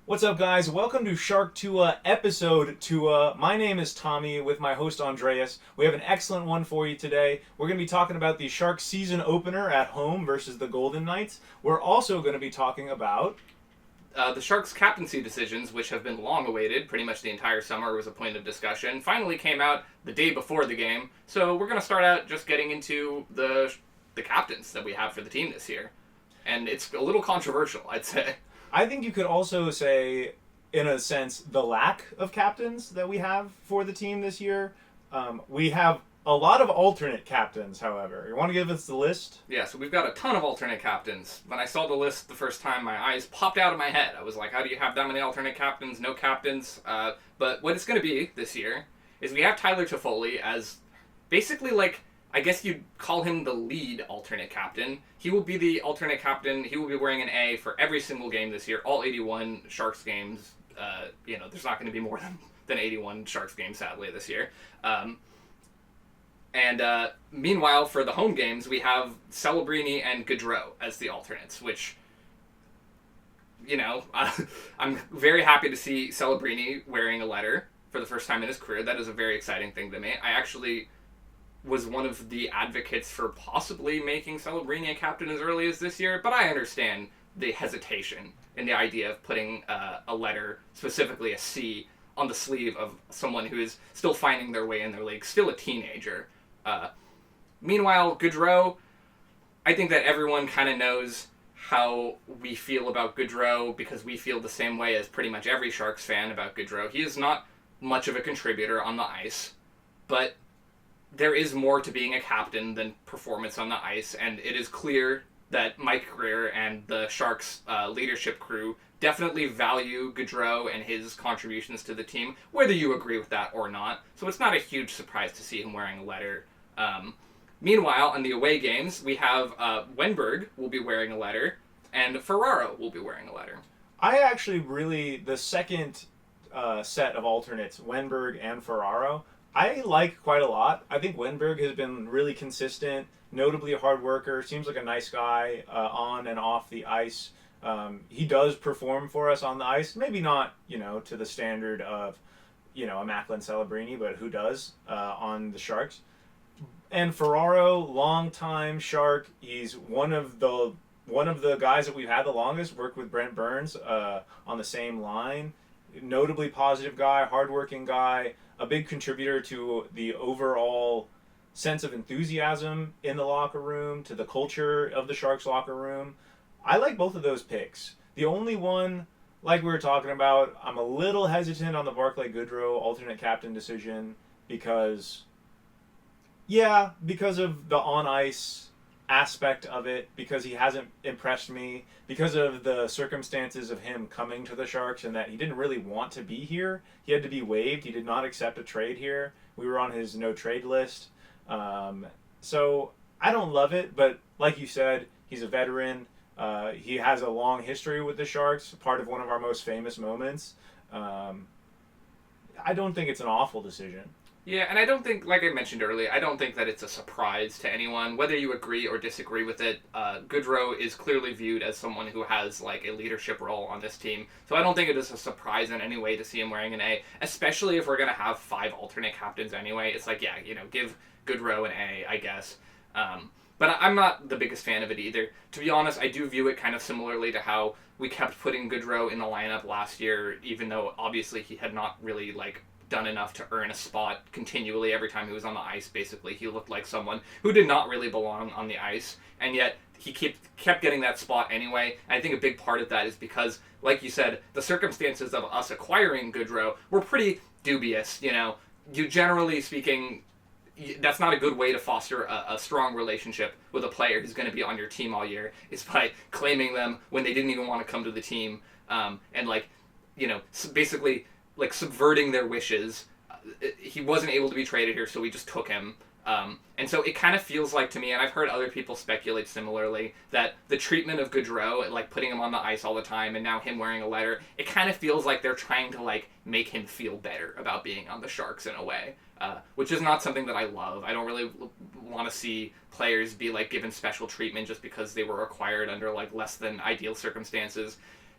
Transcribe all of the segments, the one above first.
What's up, guys? Welcome to Shark Tuah episode Tuah. My name is Tommy with my host Andreas. We have an excellent one for you today. We're going to be talking about the Shark season opener at home versus the Golden Knights. We're also going to be talking about The Sharks' captaincy decisions, which have been long awaited, pretty much the entire summer was a point of discussion, finally came out the day before the game. So we're going to start out just getting into the captains that we have for the team this year. And it's a little controversial, I'd say. I think you could also say, in a sense, the lack of captains that we have for the team this year. We have a lot of alternate captains, however. You want to give us the list? Yeah, so we've got a ton of alternate captains. When I saw the list the first time, my eyes popped out of my head. I was like, how do you have that many alternate captains? No captains. But what it's going to be this year is we have Tyler Toffoli as basically like, I guess you'd call him the lead alternate captain. He will be the alternate captain. He will be wearing an A for every single game this year, all 81 Sharks games. There's not going to be more than 81 Sharks games, sadly, this year. Meanwhile, for the home games, we have Celebrini and Goodrow as the alternates, which, I'm very happy to see Celebrini wearing a letter for the first time in his career. That is a very exciting thing to me. I actually was one of the advocates for possibly making Celebrini a captain as early as this year, but I understand the hesitation in the idea of putting a letter, specifically a C, on the sleeve of someone who is still finding their way in their league, still a teenager. Meanwhile, Goodrow, I think that everyone kind of knows how we feel about Goodrow because we feel the same way as pretty much every Sharks fan about Goodrow. He is not much of a contributor on the ice, but there is more to being a captain than performance on the ice, and it is clear that Mike Greer and the Sharks leadership crew definitely value Goodrow and his contributions to the team, whether you agree with that or not. So it's not a huge surprise to see him wearing a letter. Meanwhile, in the away games, we have Wennberg will be wearing a letter, and Ferraro will be wearing a letter. I actually really, the second set of alternates, Wennberg and Ferraro, I like quite a lot. I think Wennberg has been really consistent, notably a hard worker, seems like a nice guy on and off the ice. He does perform for us on the ice, maybe not, to the standard of, a Macklin Celebrini, but who does on the Sharks. And Ferraro, longtime Shark, he's one of the guys that we've had the longest, worked with Brent Burns on the same line. Notably positive guy, hardworking guy, a big contributor to the overall sense of enthusiasm in the locker room, to the culture of the Sharks locker room. I like both of those picks. The only one, like we were talking about, I'm a little hesitant on the Barclay Goodrow alternate captain decision because of the on-ice aspect of it, because he hasn't impressed me, because of the circumstances of him coming to the Sharks and that he didn't really want to be here. He had to be waived. He did not accept a trade here. We were on his no-trade list. So I don't love it, but like you said, he's a veteran. He has a long history with the Sharks, part of one of our most famous moments. I don't think it's an awful decision. Yeah, and I don't think, like I mentioned earlier, I don't think that it's a surprise to anyone. Whether you agree or disagree with it, Goodrow is clearly viewed as someone who has, like, a leadership role on this team. So I don't think it is a surprise in any way to see him wearing an A, especially if we're going to have 5 alternate captains anyway. It's like, yeah, give Goodrow an A, I guess. But I'm not the biggest fan of it either. To be honest, I do view it kind of similarly to how we kept putting Goodrow in the lineup last year, even though obviously he had not really, done enough to earn a spot continually every time he was on the ice. Basically, he looked like someone who did not really belong on the ice, and yet he kept getting that spot anyway. And I think a big part of that is because, like you said, the circumstances of us acquiring Goodrow were pretty dubious. You generally speaking, that's not a good way to foster a strong relationship with a player who's going to be on your team all year, is by claiming them when they didn't even want to come to the team, basically subverting their wishes. He wasn't able to be traded here, so we just took him. And so it kind of feels like to me, and I've heard other people speculate similarly, that the treatment of Goodrow, putting him on the ice all the time, and now him wearing a letter, it kind of feels like they're trying to make him feel better about being on the Sharks in a way, which is not something that I love. I don't really want to see players be given special treatment just because they were acquired under less than ideal circumstances.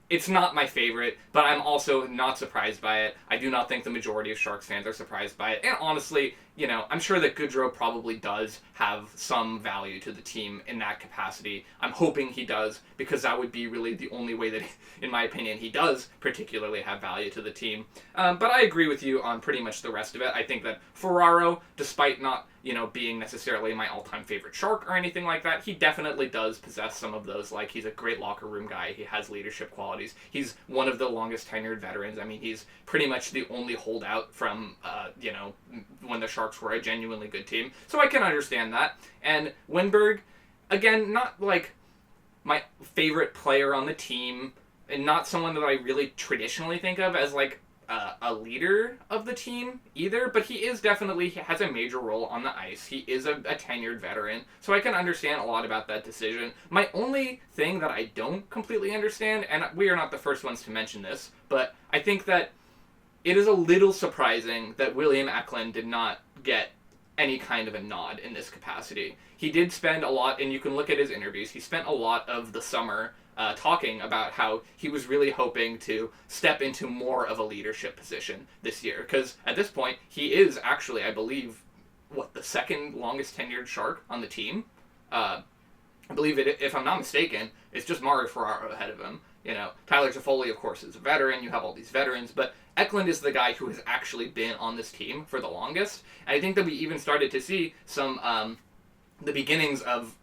It's not my favorite, but I'm also not surprised by it. I do not think the majority of Sharks fans are surprised by it. And honestly, I'm sure that Goodrow probably does have some value to the team in that capacity. I'm hoping he does, because that would be really the only way that, in my opinion, he does particularly have value to the team. But I agree with you on pretty much the rest of it. I think that Ferraro, despite not being necessarily my all-time favorite Shark or anything like that, he definitely does possess some of those. Like, he's a great locker room guy. He has leadership qualities. He's one of the longest tenured veterans. I mean, he's pretty much the only holdout from, when the Sharks were a genuinely good team. So I can understand that. And Wennberg, again, not like my favorite player on the team, and not someone that I really traditionally think of as like a leader of the team either, but he has a major role on the ice. He is a tenured veteran, so I can understand a lot about that decision. My only thing that I don't completely understand, and we are not the first ones to mention this, but I think that it is a little surprising that William Eklund did not get any kind of a nod in this capacity. He did spend a lot, and you can look at his interviews, he spent a lot of the summer talking about how he was really hoping to step into more of a leadership position this year. Because at this point, he is actually, I believe, the second longest tenured Shark on the team. I believe it, if I'm not mistaken, it's just Mario Ferraro ahead of him. Tyler Toffoli, of course, is a veteran. You have all these veterans, but Eklund is the guy who has actually been on this team for the longest. And I think that we even started to see some the beginnings of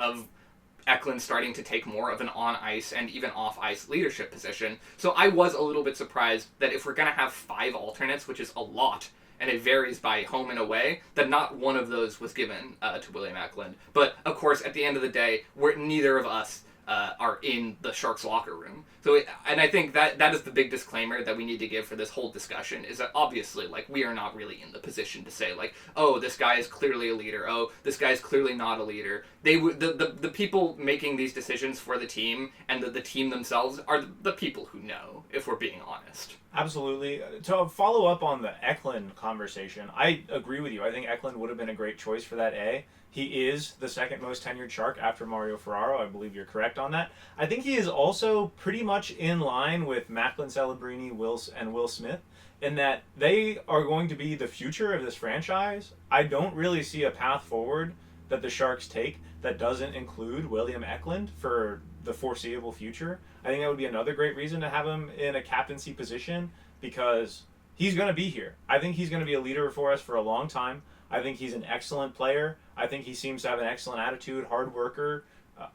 Eklund starting to take more of an on-ice and even off-ice leadership position. So I was a little bit surprised that if we're going to have 5 alternates, which is a lot, and it varies by home and away, that not one of those was given to William Eklund. But, of course, at the end of the day, neither of us are in the Sharks locker room. So, and I think that is the big disclaimer that we need to give for this whole discussion, is that obviously, like, we are not really in the position to say, like, oh, this guy is clearly a leader, oh, this guy is clearly not a leader. The people making these decisions for the team and the team themselves are the people who know, if we're being honest. Absolutely. To follow up on the Eklund conversation, I agree with you. I think Eklund would have been a great choice for that A. He is the second most tenured Shark after Mario Ferraro. I believe you're correct on that. I think he is also pretty much in line with Macklin, Celebrini, and Will Smith in that they are going to be the future of this franchise. I don't really see a path forward that the Sharks take that doesn't include William Eklund for the foreseeable future. I think that would be another great reason to have him in a captaincy position, because he's going to be here. I think he's going to be a leader for us for a long time. I think he's an excellent player. I think he seems to have an excellent attitude, hard worker.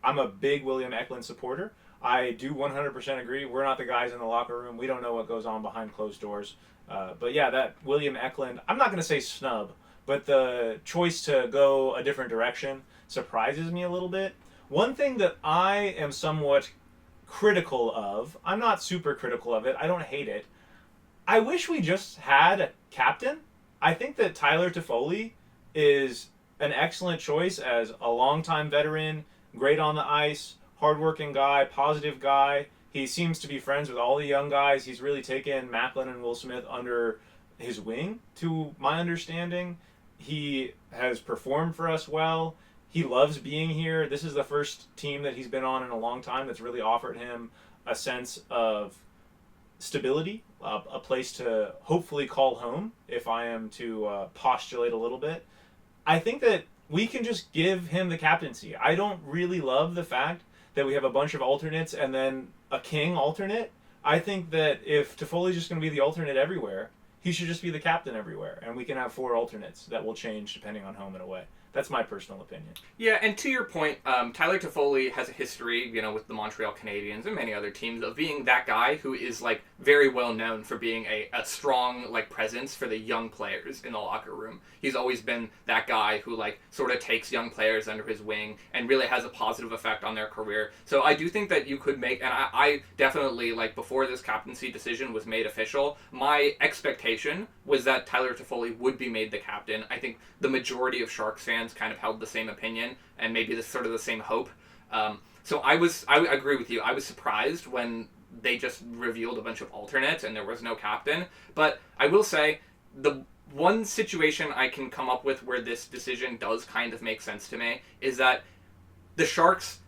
I'm a big William Eklund supporter. I do 100% agree. We're not the guys in the locker room. We don't know what goes on behind closed doors. But yeah, that William Eklund, I'm not going to say snub, but the choice to go a different direction surprises me a little bit. One thing that I am somewhat critical of, I'm not super critical of it, I don't hate it. I wish we just had a captain. I think that Tyler Toffoli is an excellent choice as a longtime veteran, great on the ice, hardworking guy, positive guy. He seems to be friends with all the young guys. He's really taken Macklin and Will Smith under his wing, to my understanding. He has performed for us well. He loves being here. This is the first team that he's been on in a long time that's really offered him a sense of stability, a place to hopefully call home, if I am to postulate a little bit. I think that we can just give him the captaincy. I don't really love the fact that we have a bunch of alternates and then a king alternate. I think that if Toffoli's just going to be the alternate everywhere, he should just be the captain everywhere, and we can have 4 alternates that will change depending on home and away. That's my personal opinion. Yeah, and to your point, Tyler Toffoli has a history, with the Montreal Canadiens and many other teams of being that guy who is, like, very well known for being a strong, like, presence for the young players in the locker room. He's always been that guy who, like, sort of takes young players under his wing and really has a positive effect on their career. So I do think that you could make, and I definitely, like, before this captaincy decision was made official, my expectation was that Tyler Toffoli would be made the captain. I think the majority of Sharks fans kind of held the same opinion and maybe the same hope. So I agree with you. I was surprised when they just revealed a bunch of alternates and there was no captain. But I will say the one situation I can come up with where this decision does kind of make sense to me is that the Sharks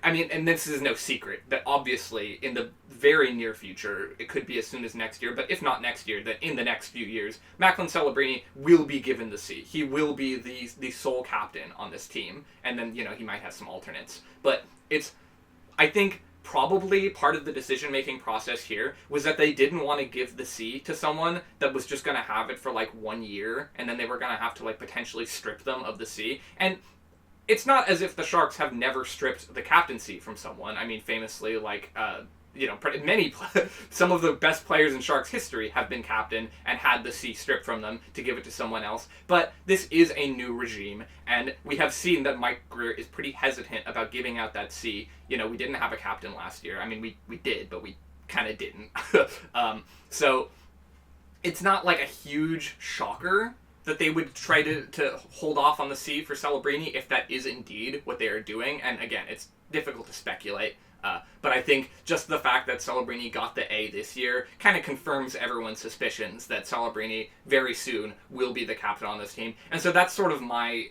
I mean, and this is no secret that obviously in the very near future, it could be as soon as next year, but if not next year, that in the next few years, Macklin Celebrini will be given the C. He will be the sole captain on this team, and then, he might have some alternates. But I think probably part of the decision-making process here was that they didn't want to give the C to someone that was just going to have it for, 1 year, and then they were going to have to, potentially strip them of the C. And it's not as if the Sharks have never stripped the captaincy from someone. I mean, famously, some of the best players in Sharks history have been captain and had the C stripped from them to give it to someone else. But this is a new regime, and we have seen that Mike Grier is pretty hesitant about giving out that C. We didn't have a captain last year. I mean, we did, but we kind of didn't. So it's not a huge shocker that they would try to hold off on the C for Celebrini if that is indeed what they are doing. And again, it's difficult to speculate. But I think just the fact that Celebrini got the A this year kind of confirms everyone's suspicions that Celebrini very soon will be the captain on this team. And so that's sort of my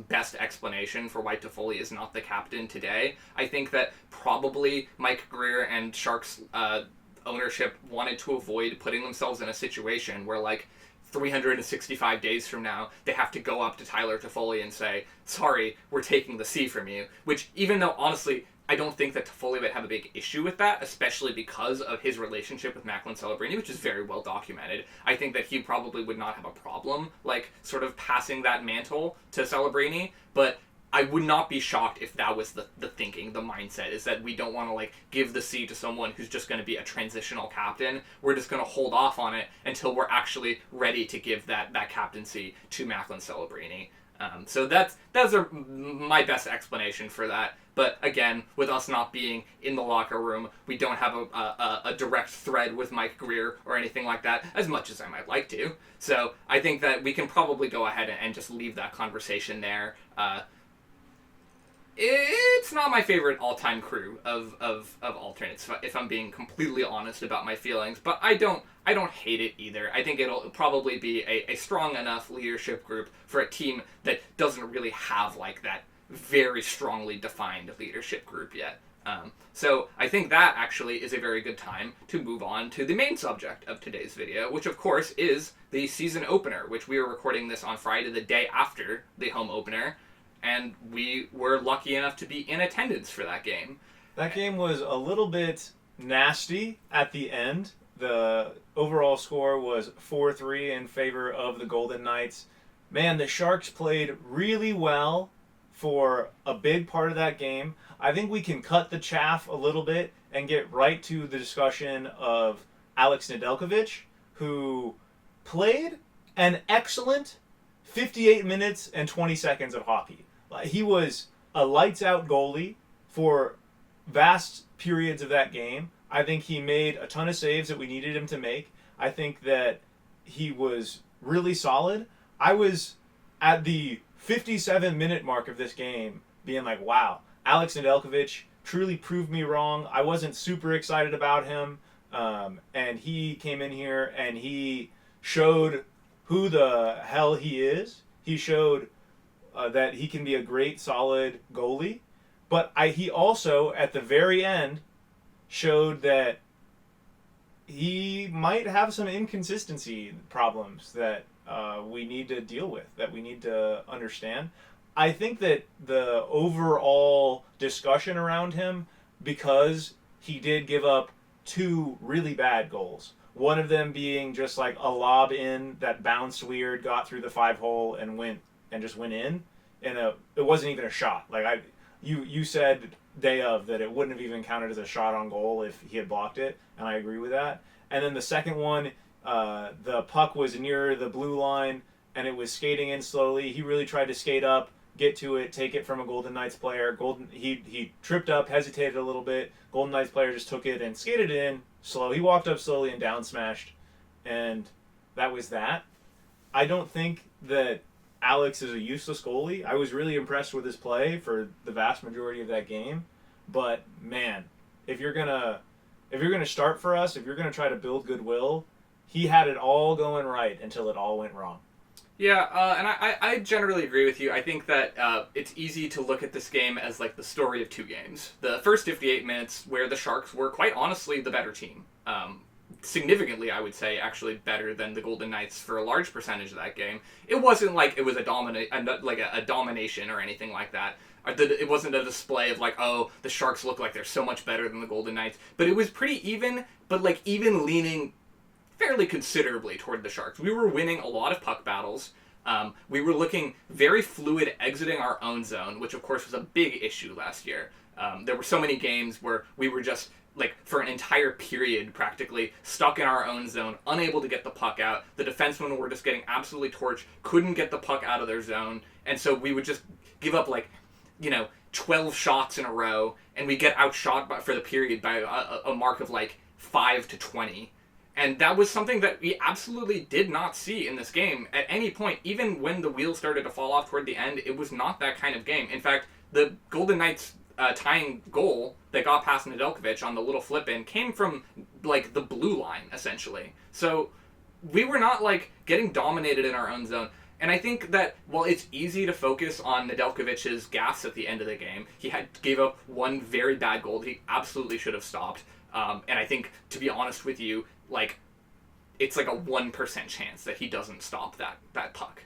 best explanation for why Toffoli is not the captain today. I think that probably Mike Grier and Sharks ownership wanted to avoid putting themselves in a situation where 365 days from now, they have to go up to Tyler Toffoli and say, sorry, we're taking the C from you. Which, even though, honestly, I don't think that Toffoli would have a big issue with that, especially because of his relationship with Macklin Celebrini, which is very well documented. I think that he probably would not have a problem, sort of passing that mantle to Celebrini, but I would not be shocked if that was the thinking, the mindset, is that we don't want to, give the C to someone who's just going to be a transitional captain. We're just going to hold off on it until we're actually ready to give that captaincy to Macklin Celebrini. So that's my best explanation for that. But again, with us not being in the locker room, we don't have a direct thread with Mike Grier or anything like that, as much as I might like to. So I think that we can probably go ahead and just leave that conversation there. It's not my favorite all-time crew of alternates, if I'm being completely honest about my feelings, but I don't hate it either. I think it'll probably be a strong enough leadership group for a team that doesn't really have that very strongly defined leadership group yet. So I think that actually is a very good time to move on to the main subject of today's video, which of course is the season opener, which we are recording this on Friday, the day after the home opener. And we were lucky enough to be in attendance for that game. That game was a little bit nasty at the end. The overall score was 4-3 in favor of the Golden Knights. Man, the Sharks played really well for a big part of that game. I think we can cut the chaff a little bit and get right to the discussion of Alex Nedeljkovic, who played an excellent 58 minutes and 20 seconds of hockey. He was a lights-out goalie for vast periods of that game. I think he made a ton of saves that we needed him to make. I think that he was really solid. I was at the 57-minute mark of this game being like, wow, Alex Nedeljkovic truly proved me wrong. I wasn't super excited about him. And he came in here and he showed who the hell he is. He showed that he can be a great, solid goalie. But he also, at the very end, showed that he might have some inconsistency problems that we need to deal with, that we need to understand. I think that the overall discussion around him, because he did give up 2 really bad goals, one of them being just a lob in that bounced weird, got through the 5-hole and just went in, and it wasn't even a shot. You said day of that it wouldn't have even counted as a shot on goal if he had blocked it, and I agree with that. And then the second one, the puck was near the blue line and it was skating in slowly. He really tried to skate up, get to it, take it from a Golden Knights player. He tripped up, hesitated a little bit. Golden Knights player just took it and skated it in slow. He walked up slowly and down smashed, and that was that. I don't think that Alex is a useless goalie. I was really impressed with his play for the vast majority of that game. But man, if you're gonna start for us, if you're gonna try to build goodwill, he had it all going right until it all went wrong. Yeah, and I generally agree with you. I think that it's easy to look at this game as like the story of two games. The first 58 minutes, where the Sharks were quite honestly the better team. Significantly, I would say, actually better than the Golden Knights for a large percentage of that game. It wasn't like it was a domination or anything like that. It wasn't a display of like, oh, the Sharks look like they're so much better than the Golden Knights. But it was pretty even, but like even leaning fairly considerably toward the Sharks. We were winning a lot of puck battles. We were looking very fluid exiting our own zone, which of course was a big issue last year. There were so many games where we were just, like, for an entire period practically, stuck in our own zone, unable to get the puck out. The defensemen were just getting absolutely torched, couldn't get the puck out of their zone, and so we would just give up, 12 shots in a row, and we get outshot for the period by a mark of, 5 to 20. And that was something that we absolutely did not see in this game at any point. Even when the wheels started to fall off toward the end, it was not that kind of game. In fact, the Golden Knights tying goal that got past Nedeljkovic on the little flip-in came from, the blue line, essentially. So we were not, getting dominated in our own zone. And I think that while it's easy to focus on Nedeljkovic's gas at the end of the game, he gave up one very bad goal that he absolutely should have stopped. And I think, to be honest with you, it's like a 1% chance that he doesn't stop that puck.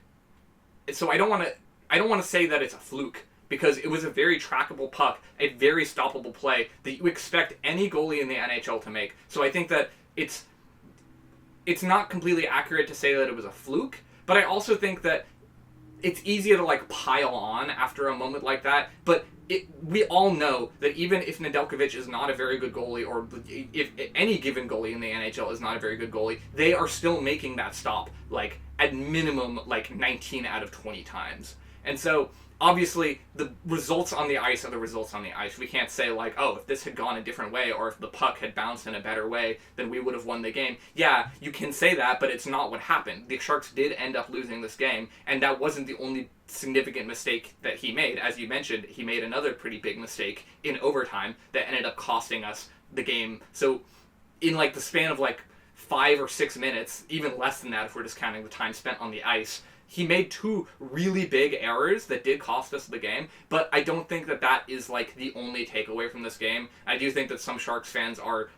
So I don't want to say that it's a fluke, because it was a very trackable puck, a very stoppable play that you expect any goalie in the NHL to make. So I think that it's not completely accurate to say that it was a fluke, but I also think that it's easy to pile on after a moment like that, but we all know that even if Nedeljkovic is not a very good goalie, or if any given goalie in the NHL is not a very good goalie, they are still making that stop, at minimum, 19 out of 20 times. And so, obviously, the results on the ice are the results on the ice. We can't say, if this had gone a different way, or if the puck had bounced in a better way, then we would have won the game. Yeah, you can say that, but it's not what happened. The Sharks did end up losing this game, and that wasn't the only significant mistake that he made. As you mentioned, he made another pretty big mistake in overtime that ended up costing us the game. So, in, the span of, 5 or 6 minutes, even less than that if we're just counting the time spent on the ice, he made two really big errors that did cost us the game, but I don't think that is, the only takeaway from this game. I do think that some Sharks fans are,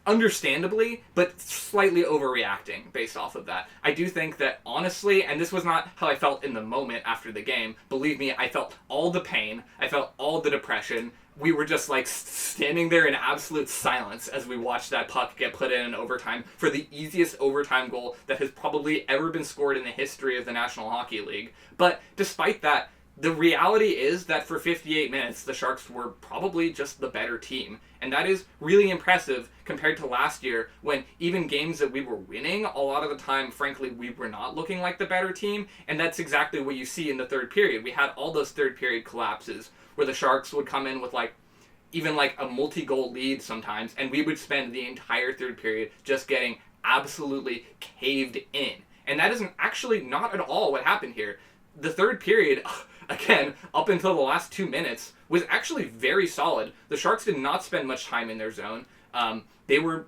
understandably, but slightly overreacting based off of that. I do think that, honestly, and this was not how I felt in the moment after the game, believe me, I felt all the pain, I felt all the depression. We were just, standing there in absolute silence as we watched that puck get put in overtime for the easiest overtime goal that has probably ever been scored in the history of the National Hockey League. But despite that, the reality is that for 58 minutes, the Sharks were probably just the better team. And that is really impressive compared to last year, when even games that we were winning, a lot of the time, frankly, we were not looking like the better team. And that's exactly what you see in the third period. We had all those third period collapses where the Sharks would come in with even a multi-goal lead sometimes, and we would spend the entire third period just getting absolutely caved in. And that isn't actually not at all what happened here. The third period, again, up until the last 2 minutes, was actually very solid. The Sharks did not spend much time in their zone. They were...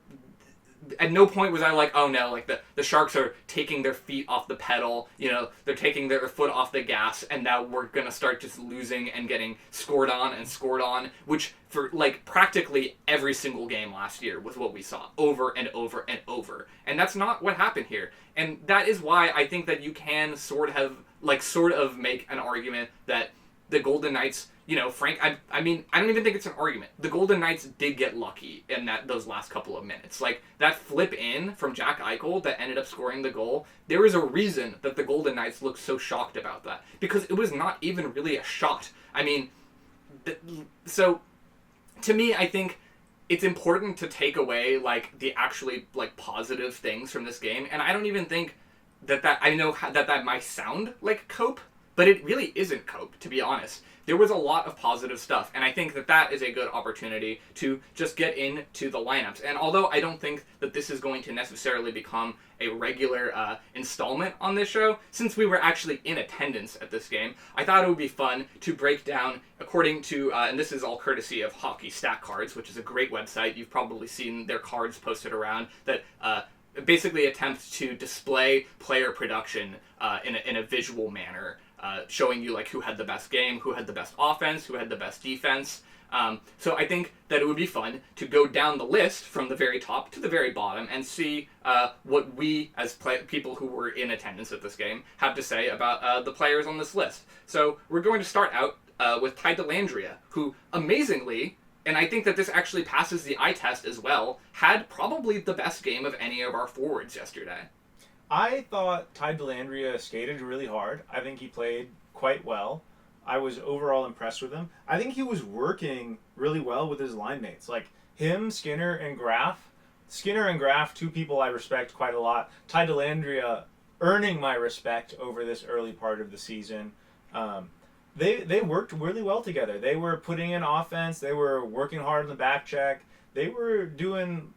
At no point was I oh no, the Sharks are taking their feet off the pedal, they're taking their foot off the gas, and now we're gonna start just losing and getting scored on, which for practically every single game last year was what we saw over and over and over. And that's not what happened here. And that is why I think that you can sort of make an argument that the Golden Knights, Frank, I mean, I don't even think it's an argument. The Golden Knights did get lucky in those last couple of minutes. That flip in from Jack Eichel that ended up scoring the goal, there is a reason that the Golden Knights looked so shocked about that. Because it was not even really a shot. I mean, so, to me, I think it's important to take away, the actually, positive things from this game. And I don't even think that I know that might sound like cope, but it really isn't cope, to be honest. There was a lot of positive stuff, and I think that is a good opportunity to just get into the lineups. And although I don't think that this is going to necessarily become a regular installment on this show, since we were actually in attendance at this game, I thought it would be fun to break down, according to, and this is all courtesy of Hockey Stat Cards, which is a great website. You've probably seen their cards posted around that basically attempt to display player production in a visual manner, showing you like who had the best game, who had the best offense, who had the best defense. So I think that it would be fun to go down the list from the very top to the very bottom and see what we, as people who were in attendance at this game, have to say about the players on this list. So we're going to start out with Dellandrea, who amazingly, and I think that this actually passes the eye test as well, had probably the best game of any of our forwards yesterday. I thought Dellandrea skated really hard. I think he played quite well. I was overall impressed with him. I think he was working really well with his line mates. Like him, Skinner, and Graf. Skinner and Graf, two people I respect quite a lot. Dellandrea earning my respect over this early part of the season. They worked really well together. They were putting in offense. They were working hard in the back check. They were doing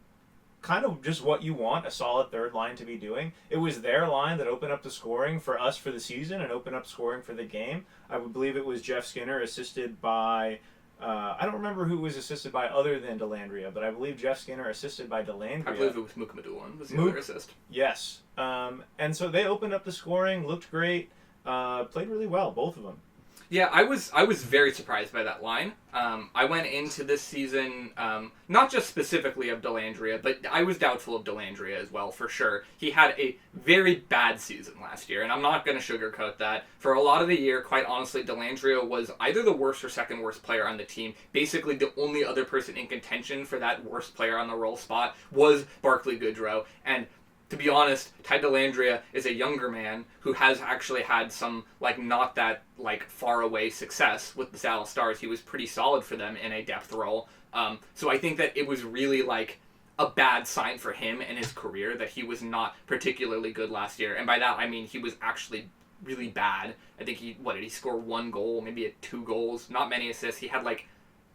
kind of just what you want a solid third line to be doing. It was their line that opened up the scoring for us for the season and opened up scoring for the game. I would believe it was Jeff Skinner assisted by... I don't remember who was assisted by other than Dellandrea, but I believe Jeff Skinner assisted by Dellandrea. I believe it was Mukhamadullin was the other assist. Yes. And so they opened up the scoring, looked great, played really well, both of them. Yeah, I was very surprised by that line. I went into this season, not just specifically of Dellandrea, but I was doubtful of Dellandrea as well, for sure. He had a very bad season last year, and I'm not going to sugarcoat that. For a lot of the year, quite honestly, Dellandrea was either the worst or second worst player on the team. Basically, the only other person in contention for that worst player on the roll spot was Barclay Goodrow, and to be honest, Dellandrea is a younger man who has actually had some, like, not that, like, far away success with the Dallas Stars. He was pretty solid for them in a depth role. So I think that it was really, like, a bad sign for him and his career that he was not particularly good last year. And by that, I mean he was actually really bad. I think did he score 1 goal, maybe had 2 goals, not many assists. He had, like,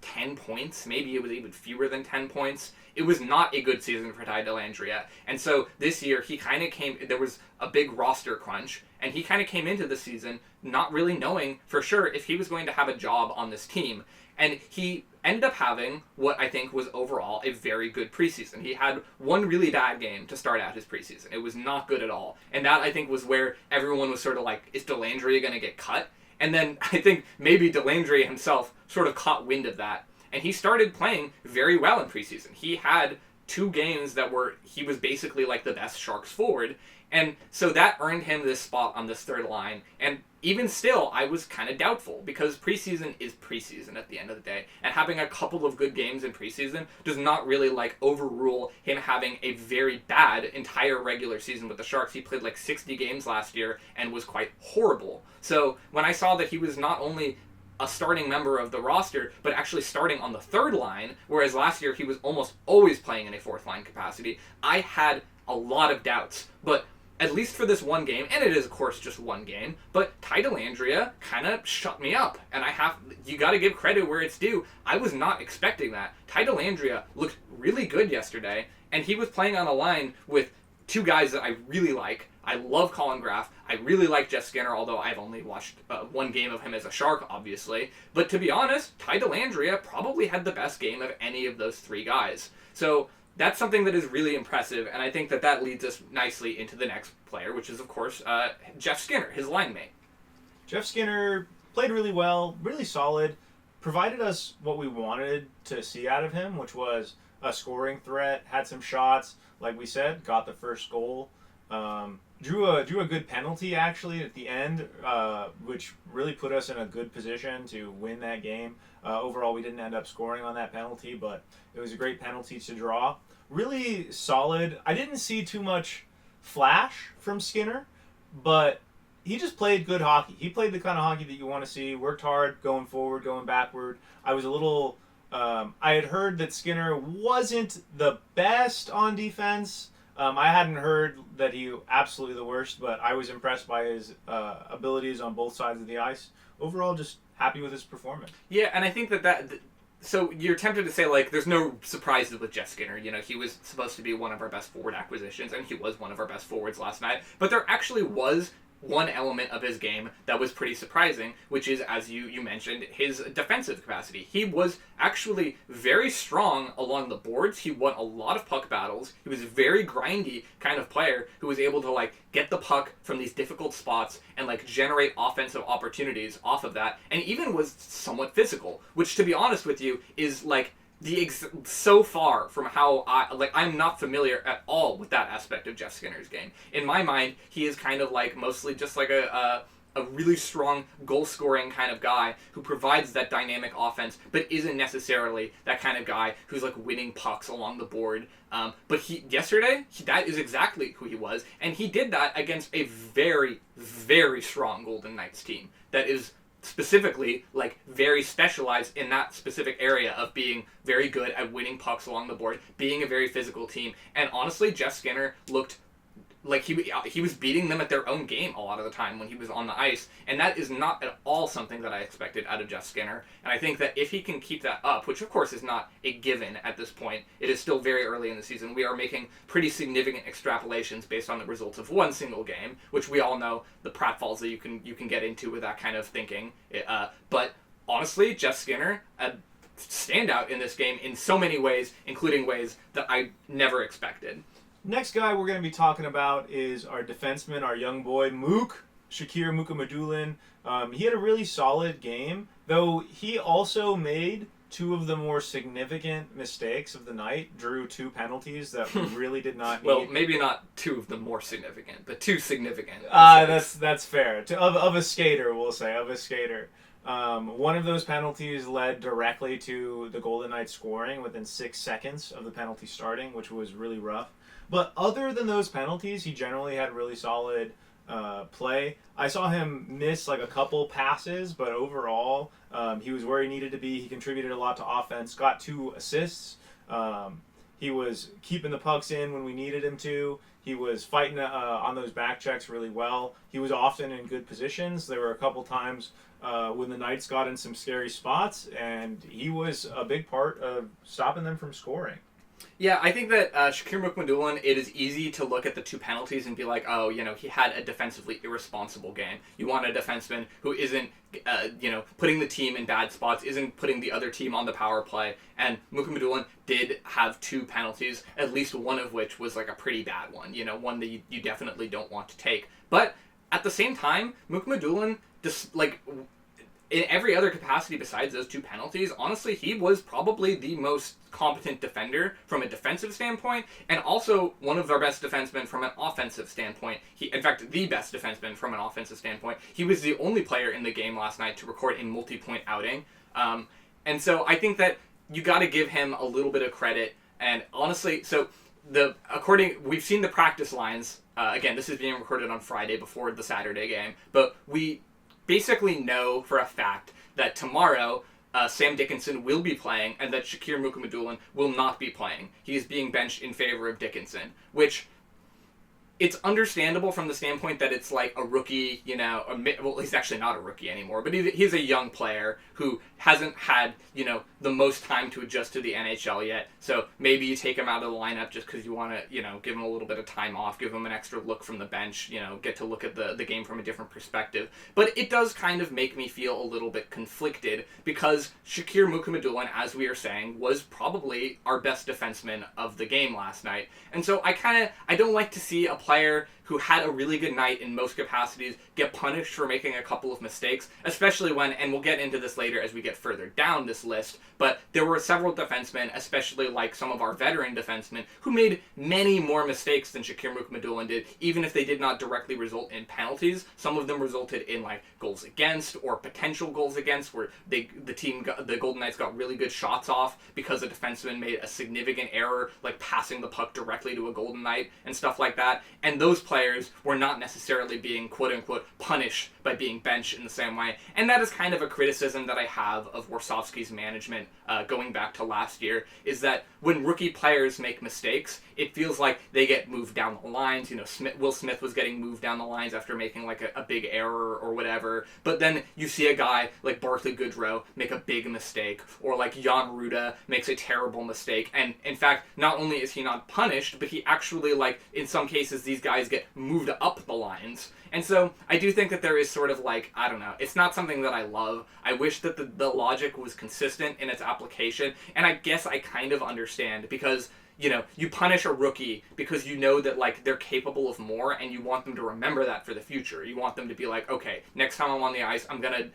10 points. Maybe it was even fewer than 10 points. It was not a good season for Dellandrea. And so this year, he kind of there was a big roster crunch, and he kind of came into the season not really knowing for sure if he was going to have a job on this team. And he ended up having what I think was overall a very good preseason. He had 1 really bad game to start out his preseason. It was not good at all. And that, I think, was where everyone was sort of like, is Dellandrea going to get cut? And then I think maybe Dellandrea himself sort of caught wind of that. And he started playing very well in preseason. He had 2 games he was basically like the best Sharks forward. And so that earned him this spot on this third line. And even still, I was kind of doubtful because preseason is preseason at the end of the day. And having a couple of good games in preseason does not really like overrule him having a very bad entire regular season with the Sharks. He played like 60 games last year and was quite horrible. So when I saw that he was not only a starting member of the roster, but actually starting on the third line, whereas last year he was almost always playing in a fourth line capacity, I had a lot of doubts. But at least for this 1 game, and it is of course just 1 game, but Dellandrea kind of shut me up. And you got to give credit where it's due. I was not expecting that. Dellandrea looked really good yesterday, and he was playing on a line with 2 guys that I really like. I love Collin Graf. I really like Jeff Skinner, although I've only watched 1 game of him as a Shark, obviously. But to be honest, Dellandrea probably had the best game of any of those 3 guys. So that's something that is really impressive, and I think that leads us nicely into the next player, which is, of course, Jeff Skinner, his line mate. Jeff Skinner played really well, really solid, provided us what we wanted to see out of him, which was a scoring threat, had some shots, like we said, got the first goal. Drew a good penalty actually at the end, which really put us in a good position to win that game. Overall, we didn't end up scoring on that penalty, but it was a great penalty to draw. Really solid. I didn't see too much flash from Skinner, but he just played good hockey. He played the kind of hockey that you want to see. Worked hard, going forward, going backward. I was a little... I had heard that Skinner wasn't the best on defense. I hadn't heard that he absolutely the worst, but I was impressed by his abilities on both sides of the ice. Overall, just happy with his performance. Yeah, and I think so you're tempted to say, like, there's no surprises with Jeff Skinner. You know, he was supposed to be one of our best forward acquisitions, and he was one of our best forwards last night. But there actually was one element of his game that was pretty surprising, which is, as you mentioned, his defensive capacity. He was actually very strong along the boards. He won a lot of puck battles. He was a very grindy kind of player who was able to get the puck from these difficult spots and generate offensive opportunities off of that, and even was somewhat physical, which, to be honest with you, is so far from how I'm not familiar at all with that aspect of Jeff Skinner's game. In my mind, he is kind of mostly just a really strong goal-scoring kind of guy who provides that dynamic offense, but isn't necessarily that kind of guy who's winning pucks along the board. But yesterday, that is exactly who he was, and he did that against a very, very strong Golden Knights team that is specifically very specialized in that specific area of being very good at winning pucks along the board, being a very physical team. And honestly, Jeff Skinner looked like he was beating them at their own game a lot of the time when he was on the ice, and that is not at all something that I expected out of Jeff Skinner. And I think that if he can keep that up, which of course is not a given at this point, it is still very early in the season, we are making pretty significant extrapolations based on the results of one single game, which we all know the pratfalls that you can get into with that kind of thinking. But honestly, Jeff Skinner, a standout in this game in so many ways, including ways that I never expected. Next guy we're going to be talking about is our defenseman, our young boy, Shakir Mukhamadullin. He had a really solid game, though he also made two of the more significant mistakes of the night, drew two penalties that we really did not need. Well, maybe not two of the more significant, but two significant. That's fair. Of a skater, we'll say, of a skater. One of those penalties led directly to the Golden Knights scoring within 6 seconds of the penalty starting, which was really rough. But other than those penalties, he generally had really solid play. I saw him miss a couple passes, but overall, he was where he needed to be. He contributed a lot to offense, got 2 assists. He was keeping the pucks in when we needed him to. He was fighting on those back checks really well. He was often in good positions. There were a couple times when the Knights got in some scary spots, and he was a big part of stopping them from scoring. Yeah, I think that Shakir Mukhamadullin, it is easy to look at the 2 penalties and be like, oh, he had a defensively irresponsible game. You want a defenseman who isn't, putting the team in bad spots, isn't putting the other team on the power play. And Mukhamadullin did have 2 penalties, at least one of which was a pretty bad one, one that you definitely don't want to take. But at the same time, Mukhamadullin, in every other capacity besides those 2 penalties, honestly, he was probably the most competent defender from a defensive standpoint, and also one of our best defensemen from an offensive standpoint. In fact, the best defenseman from an offensive standpoint. He was the only player in the game last night to record a multi-point outing. And so I think that you got to give him a little bit of credit. And honestly, we've seen the practice lines. Again, this is being recorded on Friday before the Saturday game, but we basically know for a fact that tomorrow Sam Dickinson will be playing and that Shakir Mukhamadullin will not be playing. He is being benched in favor of Dickinson, which it's understandable from the standpoint that it's a rookie, well, he's actually not a rookie anymore, but he's a young player who hasn't had, the most time to adjust to the NHL yet. So maybe you take him out of the lineup just because you want to, give him a little bit of time off, give him an extra look from the bench, get to look at the game from a different perspective. But it does kind of make me feel a little bit conflicted because Shakir Mukhamadullin, as we are saying, was probably our best defenseman of the game last night. And so I don't like to see a player who had a really good night in most capacities get punished for making a couple of mistakes, especially when, and we'll get into this later as we get further down this list, but there were several defensemen, especially some of our veteran defensemen, who made many more mistakes than Shakir Mukhamadullin did, even if they did not directly result in penalties. Some of them resulted in goals against or potential goals against, where the Golden Knights got really good shots off because a defenseman made a significant error, passing the puck directly to a Golden Knight and stuff like that. And those players were not necessarily being quote-unquote punished by being benched in the same way. And that is kind of a criticism that I have of Warsawski's management going back to last year, is that when rookie players make mistakes, it feels like they get moved down the lines. Will Smith was getting moved down the lines after making a big error or whatever. But then you see a guy like Barclay Goodrow make a big mistake, or Jan Ruda makes a terrible mistake. And in fact, not only is he not punished, but he actually, in some cases, these guys get moved up the lines. And so I do think that there is sort of like, I don't know, it's not something that I love. I wish that the logic was consistent in its application, and I guess I kind of understand, because you punish a rookie because you know that, like, they're capable of more, and you want them to remember that for the future. You want them to be like, okay, next time I'm on the ice, I'm going to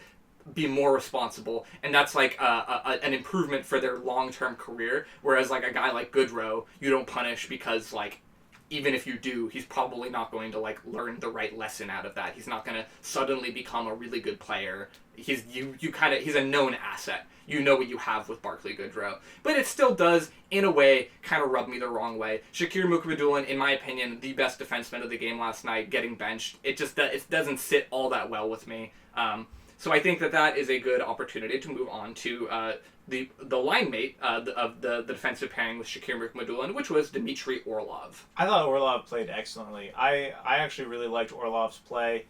be more responsible, and that's like an improvement for their long-term career, whereas like a guy like Goodrow, you don't punish because, like, even if you do, he's probably not going to, like, learn the right lesson out of that. He's not going to suddenly become a really good player. He's a known asset. You know what you have with Barclay Goodrow. But it still does, in a way, kind of rub me the wrong way. Shakir Mukhamadullin, in my opinion, the best defenseman of the game last night, getting benched. It doesn't sit all that well with me. So I think that is a good opportunity to move on to the line mate of the defensive pairing with Shakir Mukhamadullin, which was Dmitry Orlov. I thought Orlov played excellently. I actually really liked Orlov's play.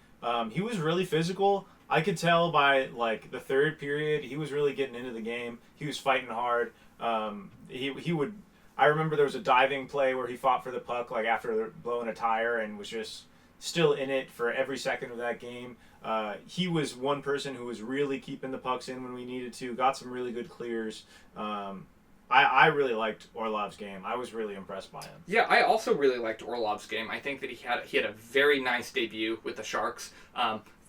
He was really physical. I could tell by, like, the third period, he was really getting into the game. He was fighting hard. He would. I remember there was a diving play where he fought for the puck, like, after blowing a tire, and was just still in it for every second of that game. He was one person who was really keeping the pucks in when we needed to. Got some really good clears. I really liked Orlov's game. I was really impressed by him. Yeah, I also really liked Orlov's game. I think that he had a very nice debut with the Sharks.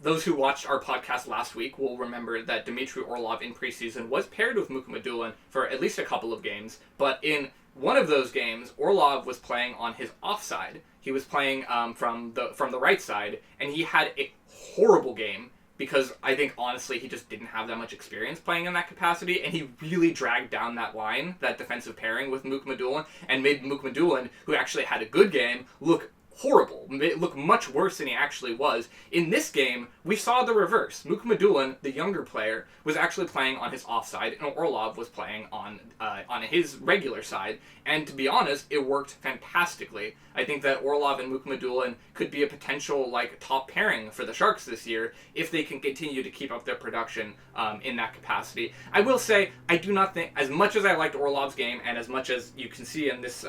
Those who watched our podcast last week will remember that Dmitry Orlov in preseason was paired with Mukhamadullin for at least a couple of games, but in one of those games, Orlov was playing on his offside. He was playing from the right side, and he had a horrible game because I think, honestly, he just didn't have that much experience playing in that capacity, and he really dragged down that line, that defensive pairing with Mukhamadullin, and made Mukhamadullin, who actually had a good game, look horrible. It looked much worse than he actually was. In this game, we saw the reverse. Mukhamadullin, the younger player, was actually playing on his offside, and Orlov was playing on his regular side. And to be honest, it worked fantastically. I think that Orlov and Mukhamadullin could be a potential, like, top pairing for the Sharks this year if they can continue to keep up their production in that capacity. I will say, I do not think, as much as I liked Orlov's game, and as much as you can see in this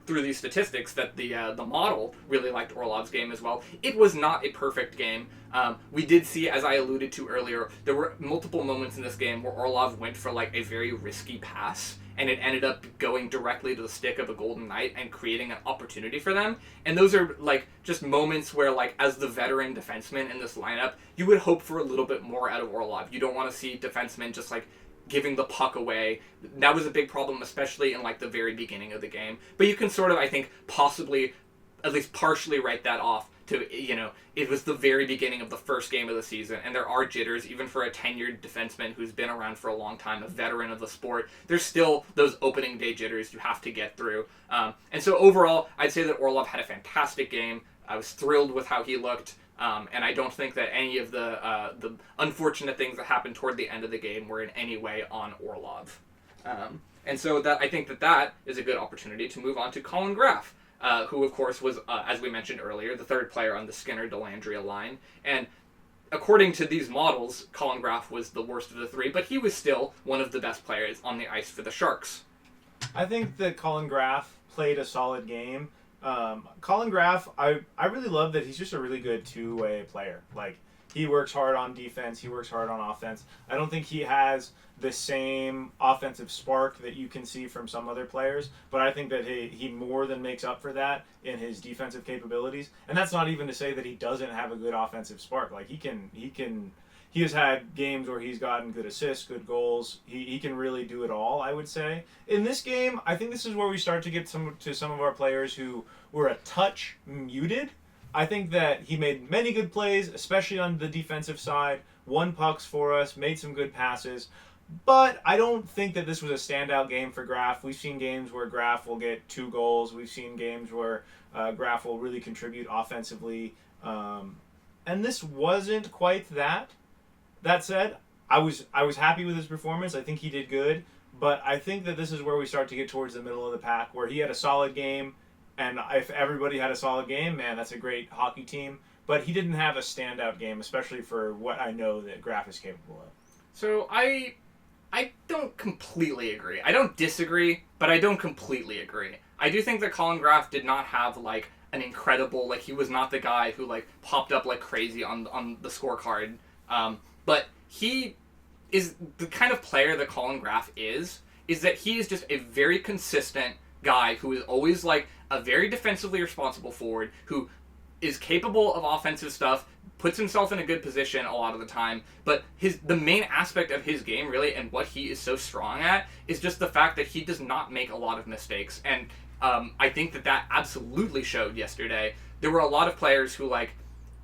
through these statistics that the model really liked Orlov's game as well, it was not a perfect game. We did see, as I alluded to earlier, there were multiple moments in this game where Orlov went for, like, a very risky pass, and it ended up going directly to the stick of a Golden Knight and creating an opportunity for them. And those are, like, just moments where, like, as the veteran defenseman in this lineup, you would hope for a little bit more out of Orlov. You don't want to see defensemen just, like, giving the puck away. That was a big problem, especially in, like, the very beginning of the game. But you can sort of, I think, possibly, at least partially write that off to, it was the very beginning of the first game of the season, and there are jitters, even for a tenured defenseman who's been around for a long time, a veteran of the sport. There's still those opening day jitters you have to get through. And so overall, I'd say that Orlov had a fantastic game. I was thrilled with how he looked, and I don't think that any of the unfortunate things that happened toward the end of the game were in any way on Orlov. And so I think that is a good opportunity to move on to Collin Graf. Who, of course, was, as we mentioned earlier, the third player on the Skinner-Dellandrea line. And according to these models, Collin Graf was the worst of the three, but he was still one of the best players on the ice for the Sharks. I think that Collin Graf played a solid game. Collin Graf, I really love that he's just a really good two-way player. Like, he works hard on defense, he works hard on offense. I don't think he has the same offensive spark that you can see from some other players, but I think that he more than makes up for that in his defensive capabilities. And that's not even to say that he doesn't have a good offensive spark. Like, he has had games where he's gotten good assists, good goals. He can really do it all, I would say. In this game, I think this is where we start to get some of our players who were a touch muted. I think that he made many good plays, especially on the defensive side, won pucks for us, made some good passes. But I don't think that this was a standout game for Graf. We've seen games where Graf will get 2 goals. We've seen games where Graf will really contribute offensively. And this wasn't quite that. That said, I was happy with his performance. I think he did good. But I think that this is where we start to get towards the middle of the pack, where he had a solid game. And if everybody had a solid game, man, that's a great hockey team. But he didn't have a standout game, especially for what I know that Graf is capable of. So I don't completely agree. I don't disagree, but I don't completely agree. I do think that Collin Graf did not have, like, an incredible, like, he was not the guy who, like, popped up like crazy on the scorecard. But he is the kind of player that Collin Graf is that he is just a very consistent guy who is always, like, a very defensively responsible forward who is capable of offensive stuff, puts himself in a good position a lot of the time, but the main aspect of his game, really, and what he is so strong at, is just the fact that he does not make a lot of mistakes, and I think that absolutely showed yesterday. There were a lot of players who, like,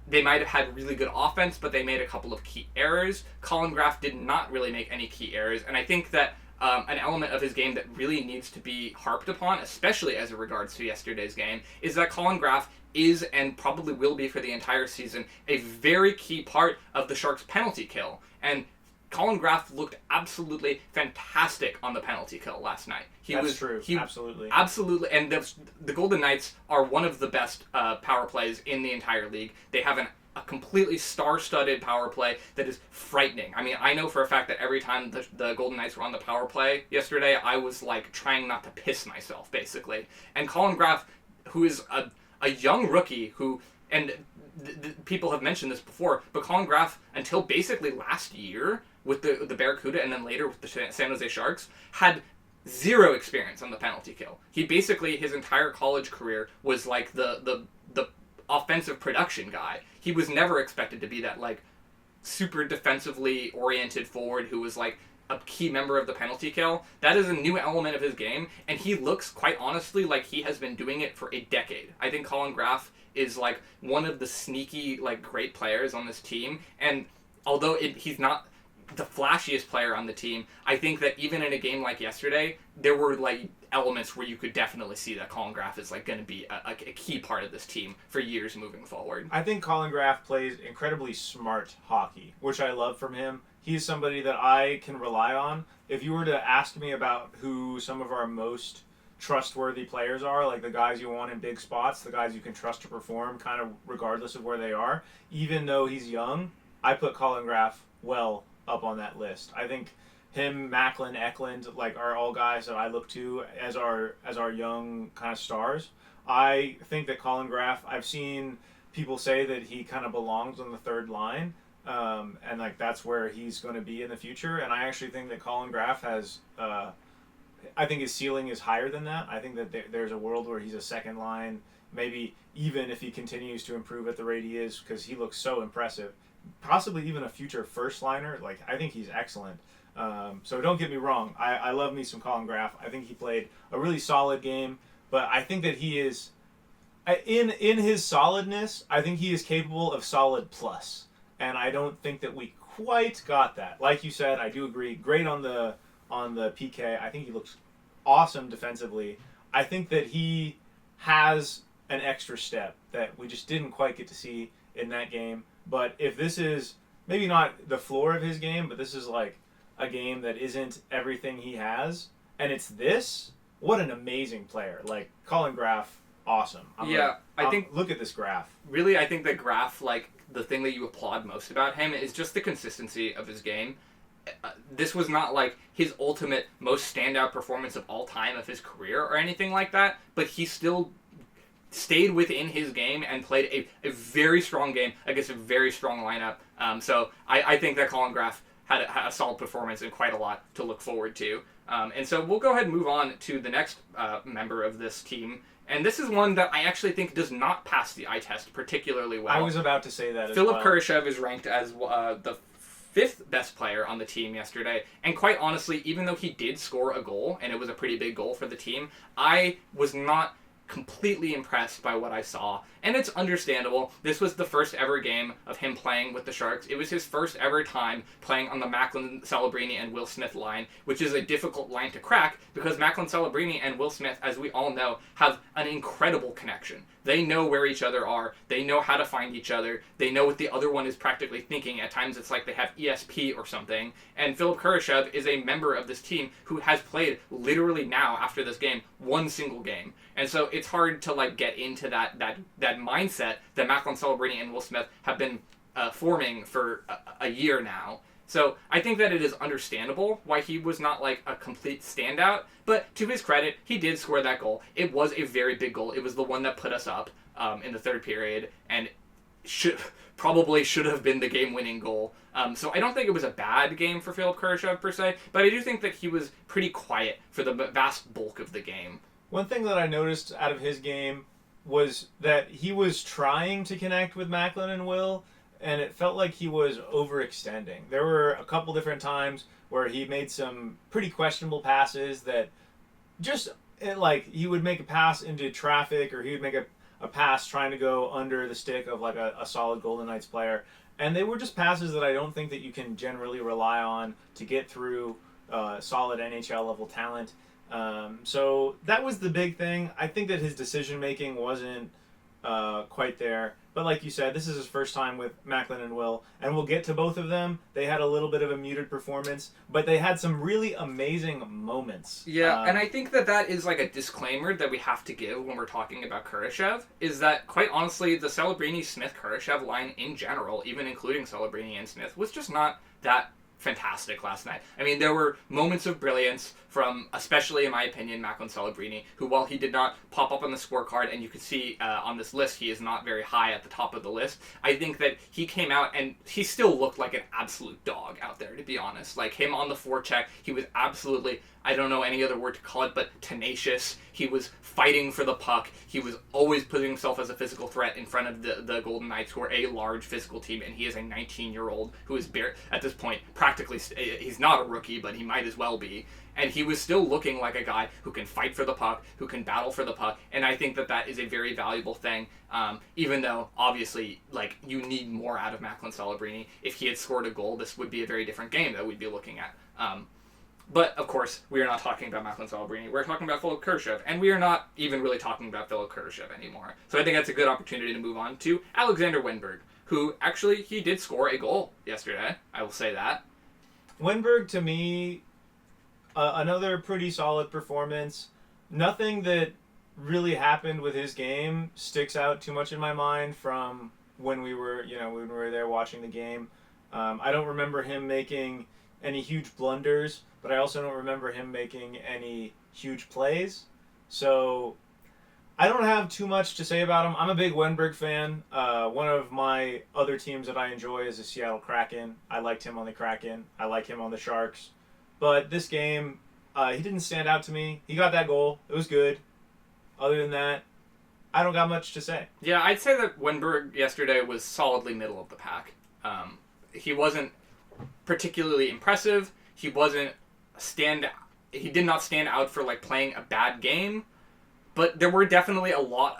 they might have had really good offense, but they made a couple of key errors. Collin Graf did not really make any key errors, and I think that an element of his game that really needs to be harped upon, especially as it regards to yesterday's game, is that Collin Graf is, and probably will be for the entire season, a very key part of the Sharks' penalty kill. And Collin Graf looked absolutely fantastic on the penalty kill last night. That's true. Absolutely. Absolutely. And the Golden Knights are one of the best power plays in the entire league. They have a completely star-studded power play that is frightening. I mean, I know for a fact that every time the Golden Knights were on the power play yesterday, I was, like, trying not to piss myself, basically. And Collin Graf, who is a young rookie who, and people have mentioned this before, but Collin Graf, until basically last year with the Barracuda and then later with the San Jose Sharks, had zero experience on the penalty kill. He basically, his entire college career was like the offensive production guy. He was never expected to be that, like, super defensively oriented forward who was, like, a key member of the penalty kill. That is a new element of his game, and he looks, quite honestly, like he has been doing it for a decade. I think Collin Graf is, like, one of the sneaky, like, great players on this team, and although he's not the flashiest player on the team, I think that even in a game like yesterday, there were, like, elements where you could definitely see that Collin Graf is, like, going to be a key part of this team for years moving forward. I think Collin Graf plays incredibly smart hockey, which I love from him. He's somebody that I can rely on. If you were to ask me about who some of our most trustworthy players are, like the guys you want in big spots, the guys you can trust to perform kind of regardless of where they are, even though he's young, I put Collin Graf well up on that list. I think him, Macklin, Eklund, like, are all guys that I look to as our young kind of stars. I think that Collin Graf, I've seen people say that he kind of belongs on the third line, and, like, that's where he's going to be in the future. And I actually think that Collin Graf has, I think his ceiling is higher than that. I think that there's a world where he's a second line, maybe even if he continues to improve at the rate he is, because he looks so impressive. Possibly even a future first liner. Like, I think he's excellent. So don't get me wrong. I love me some Collin Graf. I think he played a really solid game, but I think that he is, in his solidness, I think he is capable of solid plus. And I don't think that we quite got that. Like you said, I do agree. Great on the PK. I think he looks awesome defensively. I think that he has an extra step that we just didn't quite get to see in that game. But if this is maybe not the floor of his game, but this is, like, a game that isn't everything he has, and it's this, what an amazing player. Like, Collin Graf, awesome. I think, look at this graph. Really, I think that Graf, like, the thing that you applaud most about him is just the consistency of his game. This was not, like, his ultimate, most standout performance of all time of his career or anything like that, but he still stayed within his game and played a very strong game against a very strong lineup. So I think that Collin Graf had a solid performance and quite a lot to look forward to. And so we'll go ahead and move on to the next member of this team. And this is one that I actually think does not pass the eye test particularly well. I was about to say that Philipp Kurashev is ranked as the fifth best player on the team yesterday. And quite honestly, even though he did score a goal, and it was a pretty big goal for the team, I was not completely impressed by what I saw. And it's understandable. This was the first ever game of him playing with the Sharks. It was his first ever time playing on the Macklin, Celebrini, and Will Smith line, which is a difficult line to crack because Macklin, Celebrini, and Will Smith, as we all know, have an incredible connection. They know where each other are. They know how to find each other. They know what the other one is practically thinking. At times it's like they have ESP or something. And Philipp Kurashev is a member of this team who has played literally now, after this game, one single game. And so it's hard to, like, get into that mindset that Macklin, Celebrini, and Will Smith have been forming for a year now. So I think that it is understandable why he was not, like, a complete standout. But to his credit, he did score that goal. It was a very big goal. It was the one that put us up. in the third period, and probably should have been the game-winning goal. So I don't think it was a bad game for Philipp Kurashev per se, but I do think that he was pretty quiet for the vast bulk of the game. One thing that I noticed out of his game was that he was trying to connect with Macklin and Will, and it felt like he was overextending. There were a couple different times where he made some pretty questionable passes that just, like, he would make a pass into traffic, or he would make a pass trying to go under the stick of, like, a solid Golden Knights player. And they were just passes that I don't think that you can generally rely on to get through solid NHL-level talent. So that was the big thing. I think that his decision-making wasn't quite there. But like you said, this is his first time with Macklin and Will, and we'll get to both of them. They had a little bit of a muted performance, but they had some really amazing moments. Yeah, and I think that is like a disclaimer that we have to give when we're talking about Kurashev, is that, quite honestly, the Celebrini-Smith-Kurashev line in general, even including Celebrini and Smith, was just not that fantastic last night. I mean, there were moments of brilliance from, especially in my opinion, Macklin Celebrini, who, while he did not pop up on the scorecard, and you could see on this list he is not very high at the top of the list, I think that he came out and he still looked like an absolute dog out there, to be honest. Like, him on the forecheck, he was absolutely, I don't know any other word to call it, but tenacious. He was fighting for the puck. He was always putting himself as a physical threat in front of the Golden Knights, who are a large physical team, and he is a 19-year-old who is, at this point, practically, he's not a rookie, but he might as well be. And he was still looking like a guy who can fight for the puck, who can battle for the puck, and I think that is a very valuable thing, even though, obviously, like, you need more out of Macklin Celebrini. If he had scored a goal, this would be a very different game that we'd be looking at. But, of course, we are not talking about Macklin Celebrini. We're talking about Philipp Kurashev, and we are not even really talking about Philipp Kurashev anymore. So I think that's a good opportunity to move on to Alexander Wennberg, who, actually, he did score a goal yesterday. I will say that. Wennberg, to me, another pretty solid performance. Nothing that really happened with his game sticks out too much in my mind from when we were there watching the game. I don't remember him making any huge blunders, but I also don't remember him making any huge plays. So I don't have too much to say about him. I'm a big Wennberg fan. One of my other teams that I enjoy is the Seattle Kraken. I liked him on the Kraken. I like him on the Sharks. But this game, he didn't stand out to me. He got that goal. It was good. Other than that, I don't got much to say. Yeah, I'd say that Wennberg yesterday was solidly middle of the pack. He wasn't particularly impressive. He did not stand out for, like, playing a bad game. But there were definitely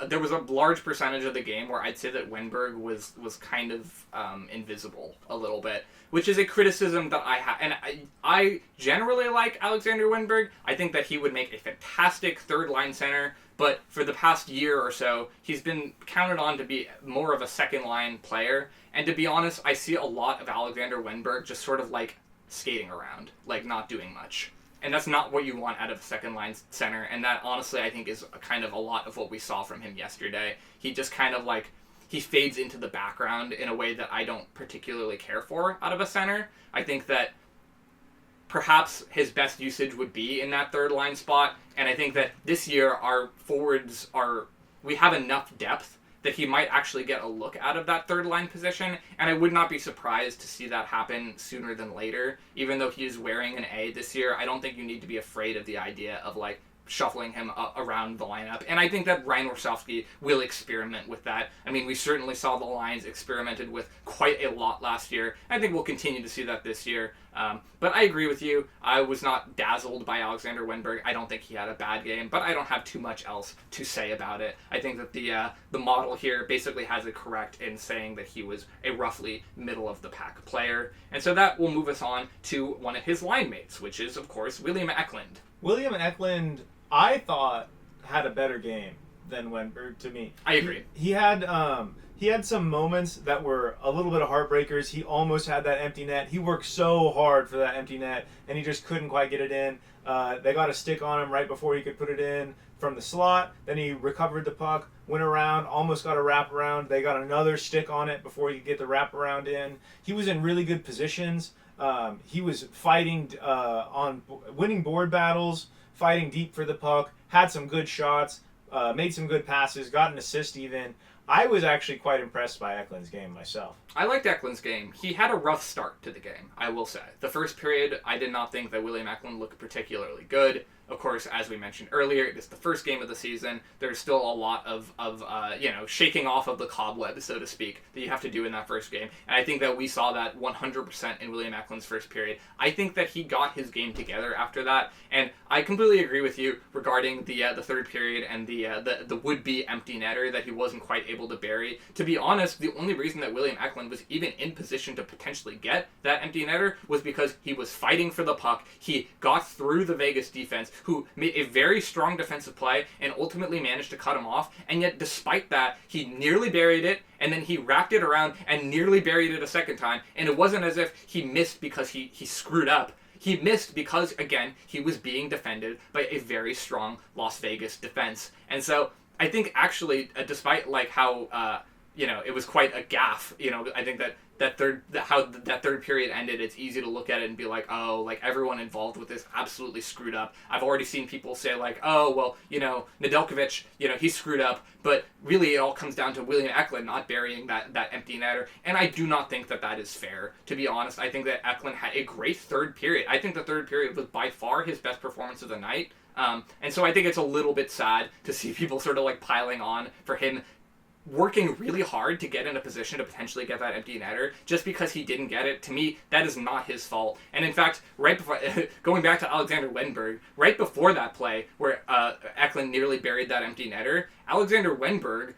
there was a large percentage of the game where I'd say that Wennberg was kind of invisible a little bit, which is a criticism that I have. And I generally like Alexander Wennberg. I think that he would make a fantastic third-line center, but for the past year or so, he's been counted on to be more of a second-line player. And to be honest, I see a lot of Alexander Wennberg just sort of, like, skating around, like, not doing much. And that's not what you want out of a second-line center, and that, honestly, I think is kind of a lot of what we saw from him yesterday. He just kind of, like, he fades into the background in a way that I don't particularly care for out of a center. I think that perhaps his best usage would be in that third-line spot, and I think that this year our forwards we have enough depth that he might actually get a look out of that third-line position, and I would not be surprised to see that happen sooner than later. Even though he is wearing an A this year, I don't think you need to be afraid of the idea of, like, shuffling him around the lineup. And I think that Ryan Warsofsky will experiment with that. I mean, we certainly saw the lines experimented with quite a lot last year. I think we'll continue to see that this year. But I agree with you. I was not dazzled by Alexander Wennberg. I don't think he had a bad game, but I don't have too much else to say about it. I think that the model here basically has it correct in saying that he was a roughly middle-of-the-pack player. And so that will move us on to one of his line mates, which is, of course, William Eklund. William Eklund, I thought, had a better game than Wennberg, to me. I agree. He had some moments that were a little bit of heartbreakers. He almost had that empty net. He worked so hard for that empty net, and he just couldn't quite get it in. They got a stick on him right before he could put it in from the slot. Then he recovered the puck, went around, almost got a wraparound. They got another stick on it before he could get the wraparound in. He was in really good positions. He was fighting on winning board battles, fighting deep for the puck, had some good shots. made some good passes, got an assist even. I was actually quite impressed by Eklund's game myself. I liked Eklund's game. He had a rough start to the game, I will say. The first period, I did not think that William Eklund looked particularly good. Of course, as we mentioned earlier, it is the first game of the season. There's still a lot of shaking off of the cobweb, so to speak, that you have to do in that first game. And I think that we saw that 100% in William Eklund's first period. I think that he got his game together after that. And I completely agree with you regarding the third period and the would-be empty netter that he wasn't quite able to bury. To be honest, the only reason that William Eklund was even in position to potentially get that empty netter was because he was fighting for the puck. He got through the Vegas defense, who made a very strong defensive play and ultimately managed to cut him off. And yet, despite that, he nearly buried it, and then he wrapped it around and nearly buried it a second time. And it wasn't as if he missed because he screwed up. He missed because, again, he was being defended by a very strong Las Vegas defense. And so I think actually, despite like how it was quite a gaffe, I think that third period ended, it's easy to look at it and be like, oh, like everyone involved with this absolutely screwed up. I've already seen people say like, oh, well, Nedeljkovic, he screwed up, but really it all comes down to William Eklund not burying that empty netter. And I do not think that is fair, to be honest. I think that Eklund had a great third period. I think the third period was by far his best performance of the night. And so I think it's a little bit sad to see people sort of like piling on for him working really hard to get in a position to potentially get that empty netter just because he didn't get it. To me, that is not his fault. And in fact, right before, going back to Alexander Wennberg, right before that play where Eklund nearly buried that empty netter, Alexander Wennberg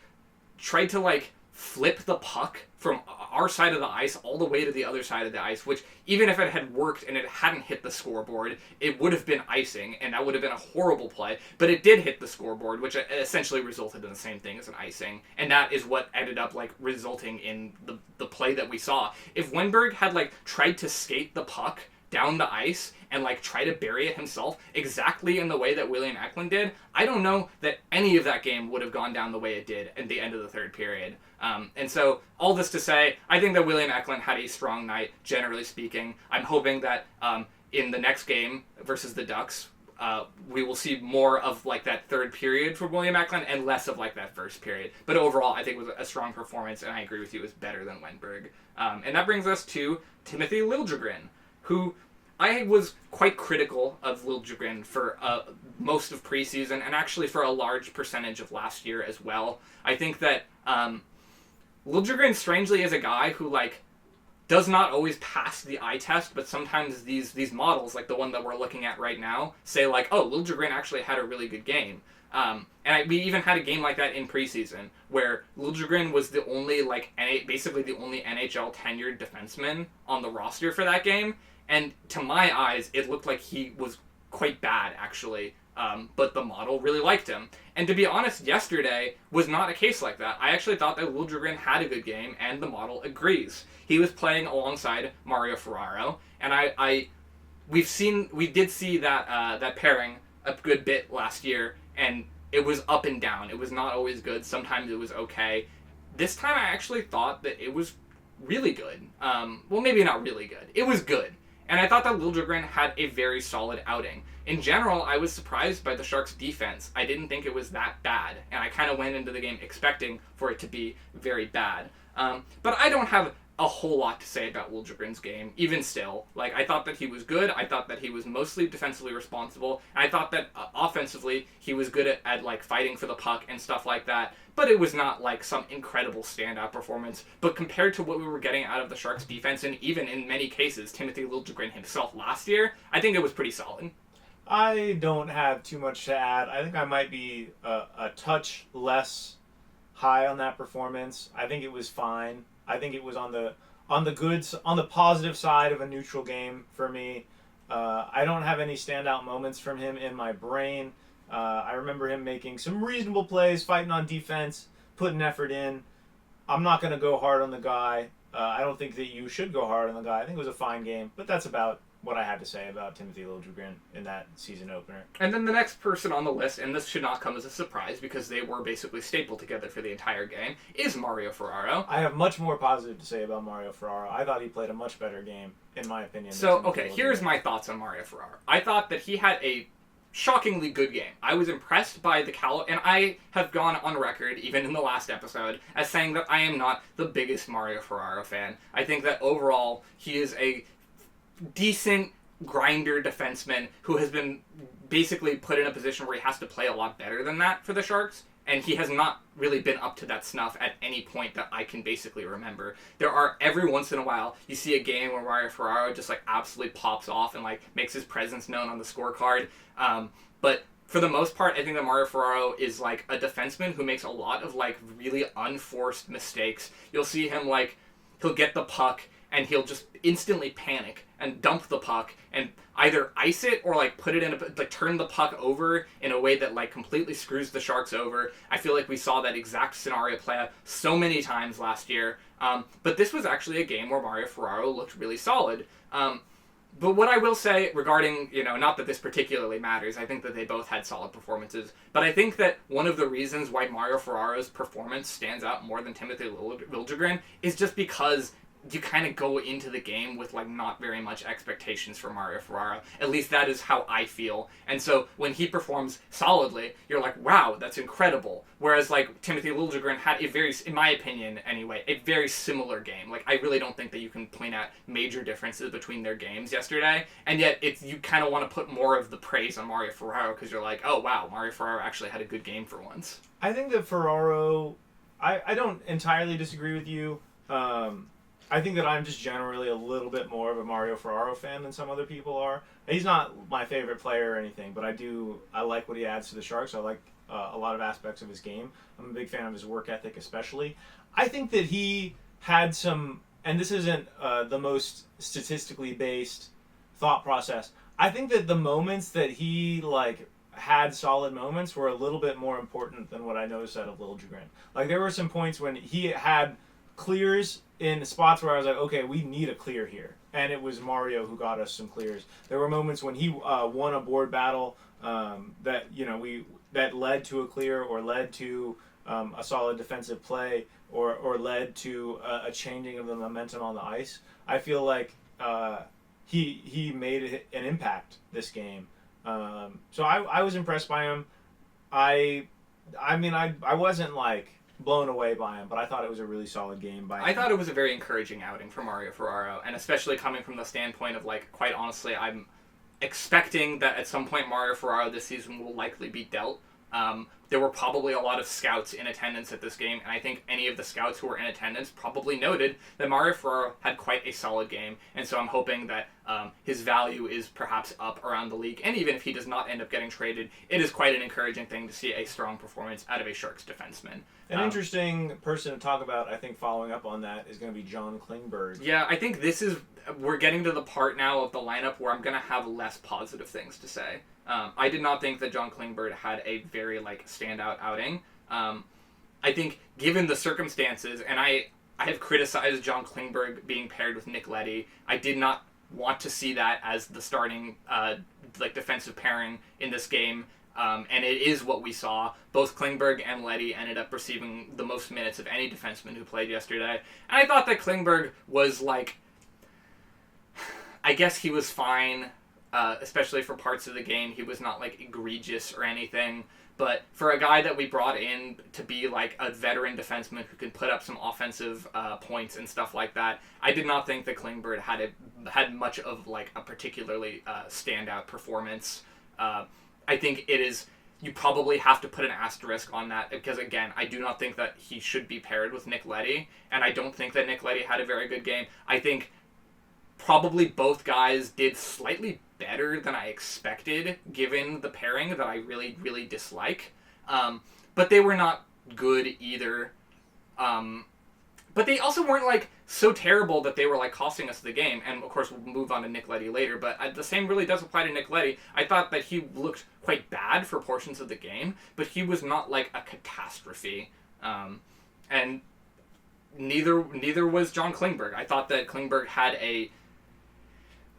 tried to like flip the puck from our side of the ice all the way to the other side of the ice, which even if it had worked and it hadn't hit the scoreboard, it would have been icing, and that would have been a horrible play. But it did hit the scoreboard, which essentially resulted in the same thing as an icing, and that is what ended up like resulting in the play that we saw. If Wennberg had like tried to skate the puck down the ice and like try to bury it himself exactly in the way that William Eklund did, I don't know that any of that game would have gone down the way it did at the end of the third period. And so all this to say, I think that William Eklund had a strong night, generally speaking. I'm hoping that in the next game versus the Ducks, we will see more of like that third period for William Eklund and less of like that first period. But overall, I think it was a strong performance, and I agree with you, it was better than Wennberg. And that brings us to Timothy Liljegren, who I was quite critical of Liljegren for most of preseason and actually for a large percentage of last year as well. I think that Liljegren strangely is a guy who like does not always pass the eye test, but sometimes these models, like the one that we're looking at right now, say like, oh, Liljegren actually had a really good game. We even had a game like that in preseason where Liljegren was the only basically the only NHL tenured defenseman on the roster for that game. And to my eyes, it looked like he was quite bad, actually. But the model really liked him. And to be honest, yesterday was not a case like that. I actually thought that Liljegren had a good game, and the model agrees. He was playing alongside Mario Ferraro, and we did see that pairing a good bit last year, and it was up and down. It was not always good. Sometimes it was okay. This time I actually thought that it was really good. Well, maybe not really good. It was good. And I thought that Liljegren had a very solid outing. In general, I was surprised by the Sharks' defense. I didn't think it was that bad, and I kind of went into the game expecting for it to be very bad. But I don't have a whole lot to say about Liljegren's game, even still. Like, I thought that he was good. I thought that he was mostly defensively responsible. And I thought that offensively, he was good at like fighting for the puck and stuff like that. But it was not like some incredible standout performance. But compared to what we were getting out of the Sharks defense, and even in many cases, Timothy Liljegren himself last year, I think it was pretty solid. I don't have too much to add. I think I might be a touch less high on that performance. I think it was fine. I think it was on the positive side of a neutral game for me. I don't have any standout moments from him in my brain. I remember him making some reasonable plays, fighting on defense, putting effort in. I'm not going to go hard on the guy. I don't think that you should go hard on the guy. I think it was a fine game, but that's about what I had to say about Timothy Liljegren in that season opener. And then the next person on the list, and this should not come as a surprise because they were basically stapled together for the entire game, is Mario Ferraro. I have much more positive to say about Mario Ferraro. I thought he played a much better game, in my opinion. So, okay, here's my thoughts on Mario Ferraro. I thought that he had a shockingly good game. I was impressed by the and I have gone on record, even in the last episode, as saying that I am not the biggest Mario Ferraro fan. I think that overall, he is a decent grinder defenseman who has been basically put in a position where he has to play a lot better than that for the Sharks, and he has not really been up to that snuff at any point that I can basically remember. There are, every once in a while, you see a game where Mario Ferraro just like absolutely pops off and like makes his presence known on the scorecard. But for the most part, I think that Mario Ferraro is like a defenseman who makes a lot of like really unforced mistakes. You'll see him like, he'll get the puck and he'll just instantly panic and dump the puck and either ice it or like put it in like turn the puck over in a way that like completely screws the Sharks over. I feel like we saw that exact scenario play out so many times last year. But this was actually a game where Mario Ferraro looked really solid. But what I will say regarding, not that this particularly matters, I think that they both had solid performances, but I think that one of the reasons why Mario Ferraro's performance stands out more than Timothy Liljegren is just because you kind of go into the game with like not very much expectations for Mario Ferraro. At least that is how I feel. And so when he performs solidly, you're like, wow, that's incredible. Whereas like Timothy Liljegren had a very, in my opinion anyway, a very similar game. Like I really don't think that you can point out major differences between their games yesterday. And yet you kind of want to put more of the praise on Mario Ferraro because you're like, oh wow, Mario Ferraro actually had a good game for once. I think that Ferraro, I don't entirely disagree with you. I think that I'm just generally a little bit more of a Mario Ferraro fan than some other people are. He's not my favorite player or anything, but I like what he adds to the Sharks. I like a lot of aspects of his game. I'm a big fan of his work ethic especially. I think that he had some, and this isn't the most statistically based thought process, I think that the moments that he like had solid moments were a little bit more important than what I noticed out of Liljegren. Like there were some points when he had clears in spots where I was like, okay, we need a clear here. And it was Mario who got us some clears. There were moments when he won a board battle that led to a clear or led to a solid defensive play or led to a changing of the momentum on the ice. I feel like he made an impact this game. So I was impressed by him. I wasn't like blown away by him, but I thought it was a really solid game by him. I thought it was a very encouraging outing for Mario Ferraro, and especially coming from the standpoint of like, quite honestly, I'm expecting that at some point Mario Ferraro this season will likely be dealt. There were probably a lot of scouts in attendance at this game, and I think any of the scouts who were in attendance probably noted that Mario Ferraro had quite a solid game, and so I'm hoping that his value is perhaps up around the league, and even if he does not end up getting traded, it is quite an encouraging thing to see a strong performance out of a Sharks defenseman. An interesting person to talk about, I think, following up on that, is going to be John Klingberg. Yeah, I think we're getting to the part now of the lineup where I'm going to have less positive things to say. I did not think that John Klingberg had a very standout outing. I think given the circumstances, and I have criticized John Klingberg being paired with Nick Leddy. I did not want to see that as the starting defensive pairing in this game. And it is what we saw. Both Klingberg and Leddy ended up receiving the most minutes of any defenseman who played yesterday. And I thought that Klingberg was I guess he was fine. Especially for parts of the game. He was not egregious or anything, but for a guy that we brought in to be a veteran defenseman who can put up some offensive points and stuff like that, I did not think that Klingberg had much of a particularly standout performance. I think you probably have to put an asterisk on that because, again, I do not think that he should be paired with Nick Leddy, and I don't think that Nick Leddy had a very good game. I think probably both guys did slightly better than I expected, given the pairing that I really, really dislike. But they were not good either. But they also weren't so terrible that they were costing us the game. And of course, we'll move on to Nick Leddy later. But the same really does apply to Nick Leddy. I thought that he looked quite bad for portions of the game, but he was not a catastrophe. And neither was John Klingberg. I thought that Klingberg had a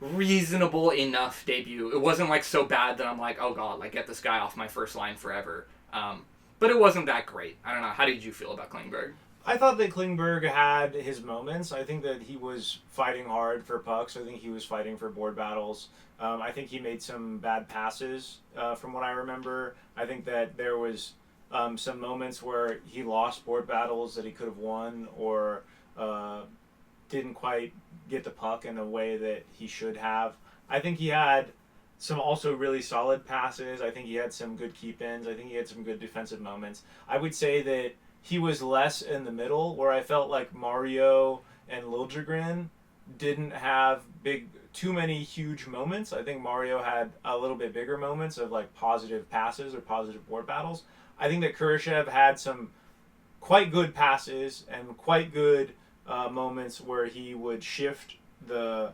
reasonable enough debut. It wasn't so bad that I'm oh god, get this guy off my first line forever. But it wasn't that great. I don't know. How did you feel about Klingberg? I thought that Klingberg had his moments. I think that he was fighting hard for pucks. I think he was fighting for board battles. I think he made some bad passes from what I remember. I think that there was some moments where he lost board battles that he could have won or didn't quite get the puck in a way that he should have. I think he had some also really solid passes. I think he had some good keep-ins. I think he had some good defensive moments. I would say that he was less in the middle, where I felt like Mario and Liljegren didn't have too many huge moments. I think Mario had a little bit bigger moments of like positive passes or positive board battles. I think that Kurashev had some quite good passes and quite good moments where he would shift the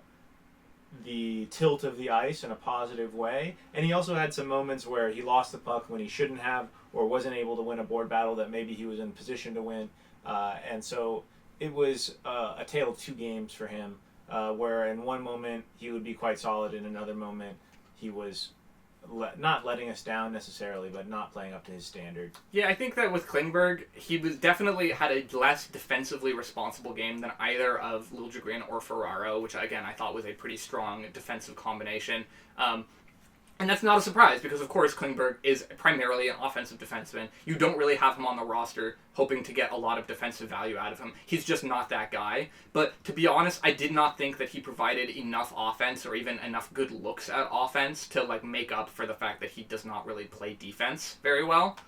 tilt of the ice in a positive way. And he also had some moments where he lost the puck when he shouldn't have or wasn't able to win a board battle that maybe he was in position to win. And so it was a tale of two games for him, where in one moment he would be quite solid, in another moment he was not letting us down necessarily, but not playing up to his standard. Yeah, I think that with Klingberg, he was definitely had a less defensively responsible game than either of Liljegren or Ferraro, which again I thought was a pretty strong defensive combination. And that's not a surprise because, of course, Klingberg is primarily an offensive defenseman. You don't really have him on the roster hoping to get a lot of defensive value out of him. He's just not that guy. But to be honest, I did not think that he provided enough offense or even enough good looks at offense to like make up for the fact that he does not really play defense very well.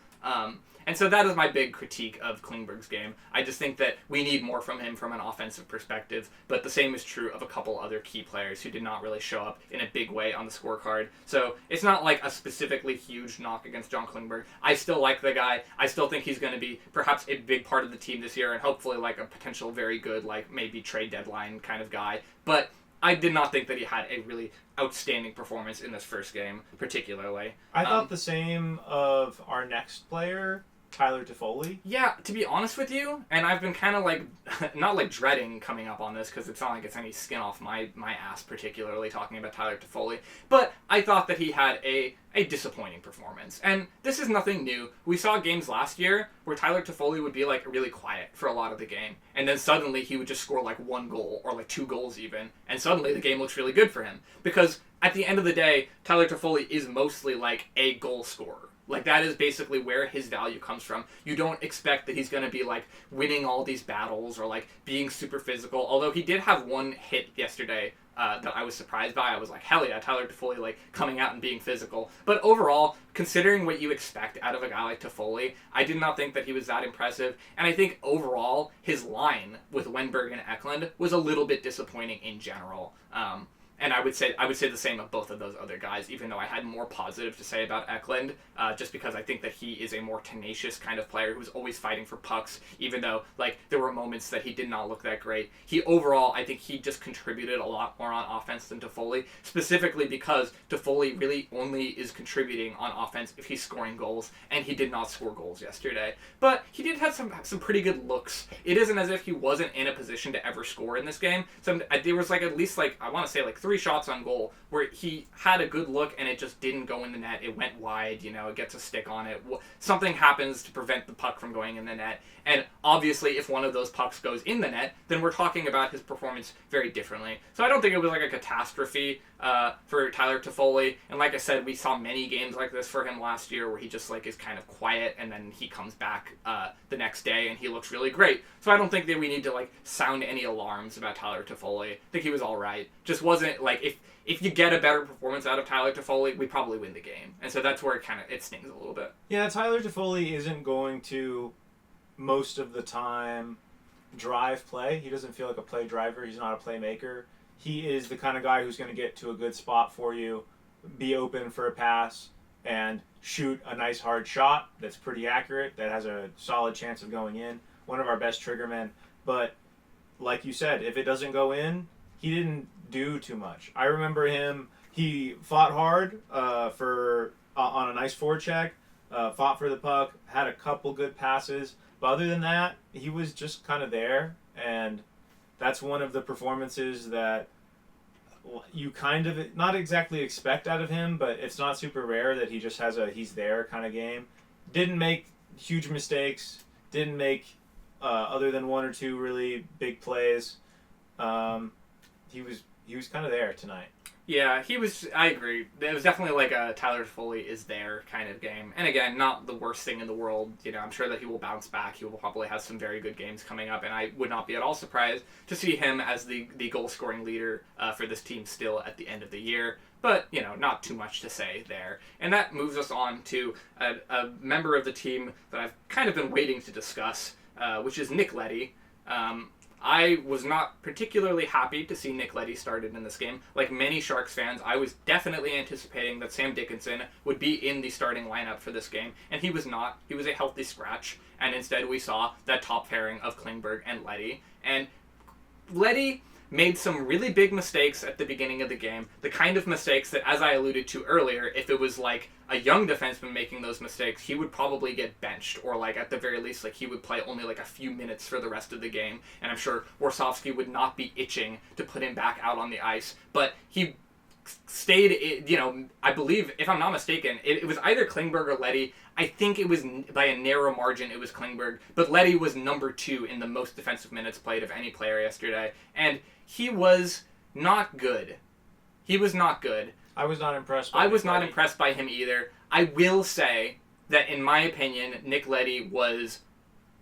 And so that is my big critique of Klingberg's game. I just think that we need more from him from an offensive perspective, but the same is true of a couple other key players who did not really show up in a big way on the scorecard. So it's not like a specifically huge knock against John Klingberg. I still like the guy. I still think he's going to be perhaps a big part of the team this year and hopefully like a potential very good, like maybe trade deadline kind of guy. But I did not think that he had a really outstanding performance in this first game, particularly. I thought the same of our next player, Tyler Toffoli. Yeah, to be honest with you, and I've been kind of like, not like dreading coming up on this because it's not like it's any skin off my ass particularly talking about Tyler Toffoli, but I thought that he had a disappointing performance. And this is nothing new. We saw games last year where Tyler Toffoli would be like really quiet for a lot of the game, and then suddenly he would just score like one goal or like two goals even, and suddenly the game looks really good for him. Because at the end of the day, Tyler Toffoli is mostly like a goal scorer. Like, that is basically where his value comes from. You don't expect that he's going to be, like, winning all these battles or, like, being super physical. Although he did have one hit yesterday that I was surprised by. I was like, hell yeah, Tyler Toffoli, like, coming out and being physical. But overall, considering what you expect out of a guy like Toffoli, I did not think that he was that impressive. And I think overall, his line with Wennberg and Eklund was a little bit disappointing in general. And I would say the same of both of those other guys, even though I had more positive to say about Eklund, just because I think that he is a more tenacious kind of player who's always fighting for pucks, even though like there were moments that he did not look that great. I think he just contributed a lot more on offense than Toffoli, specifically because Toffoli really only is contributing on offense if he's scoring goals, and he did not score goals yesterday. But he did have some pretty good looks. It isn't as if he wasn't in a position to ever score in this game. So there was like at least like I want to say like 3 shots on goal where he had a good look and it just didn't go in the net. It went wide, it gets a stick on it. Something happens to prevent the puck from going in the net. And obviously, if one of those pucks goes in the net, then we're talking about his performance very differently. So I don't think it was like a catastrophe for Tyler Toffoli. And like I said, we saw many games like this for him last year where he just like is kind of quiet and then he comes back the next day and he looks really great. So I don't think that we need to like sound any alarms about Tyler Toffoli. I think he was all right. Just wasn't like if you get a better performance out of Tyler Toffoli, we probably win the game. And so that's where it stings a little bit. Yeah, Tyler Toffoli isn't going to most of the time drive play. He doesn't feel like a play driver. He's not a playmaker. He is the kind of guy who's going to get to a good spot for you, be open for a pass, and shoot a nice hard shot that's pretty accurate, that has a solid chance of going in. One of our best triggermen. But like you said, if it doesn't go in, he didn't do too much. I remember him, he fought hard on a nice forecheck, fought for the puck, had a couple good passes. But other than that, he was just kind of there, and that's one of the performances that you kind of not exactly expect out of him, but it's not super rare that he just has a he's there kind of game. Didn't make huge mistakes, didn't make other than one or two really big plays. He was kind of there tonight. Yeah, he was. I agree. It was definitely like a Tyler Toffoli is there kind of game. And again, not the worst thing in the world. I'm sure that he will bounce back. He will probably have some very good games coming up, and I would not be at all surprised to see him as the goal-scoring leader for this team still at the end of the year. But, not too much to say there. And that moves us on to a member of the team that I've kind of been waiting to discuss, which is Nick Leddy. I was not particularly happy to see Nick Leddy started in this game. Like many Sharks fans, I was definitely anticipating that Sam Dickinson would be in the starting lineup for this game, and he was not. He was a healthy scratch, and instead we saw that top pairing of Klingberg and Leddy. And Leddy made some really big mistakes at the beginning of the game, the kind of mistakes that, as I alluded to earlier, if it was like a young defenseman making those mistakes, he would probably get benched, or like at the very least, like he would play only like a few minutes for the rest of the game, and I'm sure Warsofsky would not be itching to put him back out on the ice, but he stayed, I believe, if I'm not mistaken, it was either Klingberg or Leddy. I think it was by a narrow margin, it was Klingberg, but Leddy was number 2 in the most defensive minutes played of any player yesterday, and he was not good. He was not good. I was not impressed by him either. I will say that, in my opinion, Nick Leddy was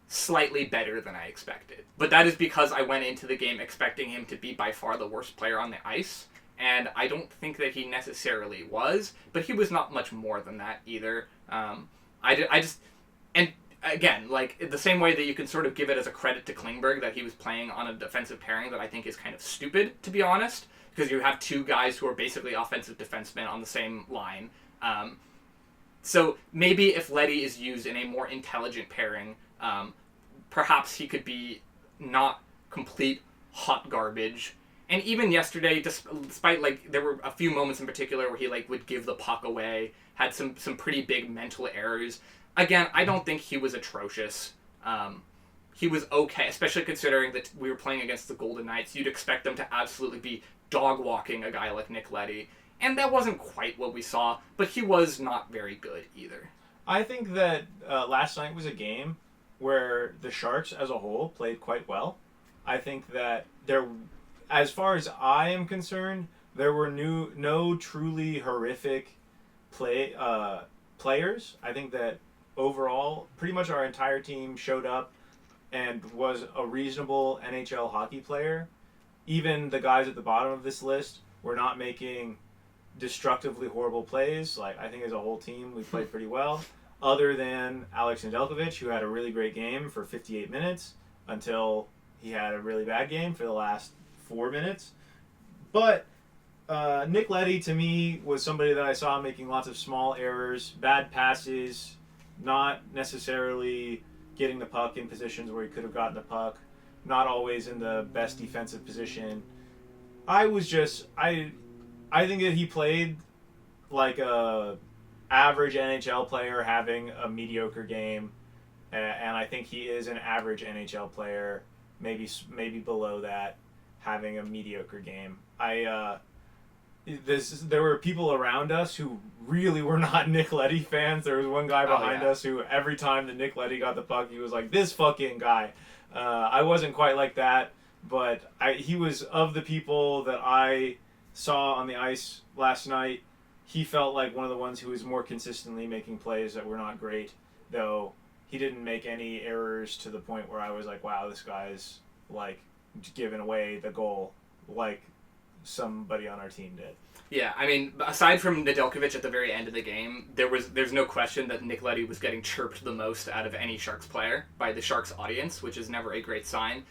slightly better than I expected. But that is because I went into the game expecting him to be by far the worst player on the ice, and I don't think that he necessarily was, but he was not much more than that either. And again, like the same way that you can sort of give it as a credit to Klingberg that he was playing on a defensive pairing that I think is kind of stupid, to be honest, because you have two guys who are basically offensive defensemen on the same line. So maybe if Leddy is used in a more intelligent pairing, perhaps he could be not complete hot garbage. And even yesterday, despite like there were a few moments in particular where he like would give the puck away, had some pretty big mental errors. Again, I don't think he was atrocious. He was okay, especially considering that we were playing against the Golden Knights. You'd expect them to absolutely be dog-walking a guy like Nick Leddy. And that wasn't quite what we saw, but he was not very good either. I think that last night was a game where the Sharks as a whole played quite well. I think that as far as I am concerned, there were no truly horrific players. I think that overall, pretty much our entire team showed up and was a reasonable NHL hockey player. Even the guys at the bottom of this list were not making destructively horrible plays. Like, I think as a whole team, we played pretty well. Other than Alex Nedeljkovic, who had a really great game for 58 minutes until he had a really bad game for the last 4 minutes. But Nick Leddy, to me, was somebody that I saw making lots of small errors, bad passes, not necessarily getting the puck in positions where he could have gotten the puck, not always in the best defensive position. I think that he played like a average NHL player having a mediocre game, and I think he is an average NHL player, maybe below that, having a mediocre game. There were people around us who really were not Nick Leddy fans. There was one guy behind us who every time that Nick Leddy got the puck, he was like, this fucking guy. I wasn't quite like that, but he was of the people that I saw on the ice last night. He felt like one of the ones who was more consistently making plays that were not great, though he didn't make any errors to the point where I was like, wow, this guy's like giving away the goal like somebody on our team did. Yeah, I mean, aside from Nedeljkovic at the very end of the game, there's no question that Nick Leddy was getting chirped the most out of any Sharks player by the Sharks audience, which is never a great sign.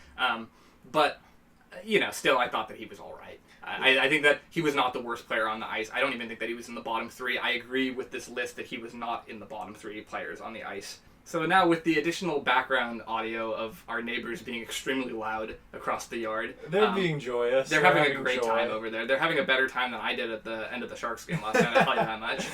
But, still I thought that he was all right. I think that he was not the worst player on the ice. I don't even think that he was in the bottom 3. I agree with this list that he was not in the bottom 3 players on the ice. So now with the additional background audio of our neighbors being extremely loud across the yard. They're being joyous. They're having a great time over there. They're having a better time than I did at the end of the Sharks game last night, I'll tell you that much.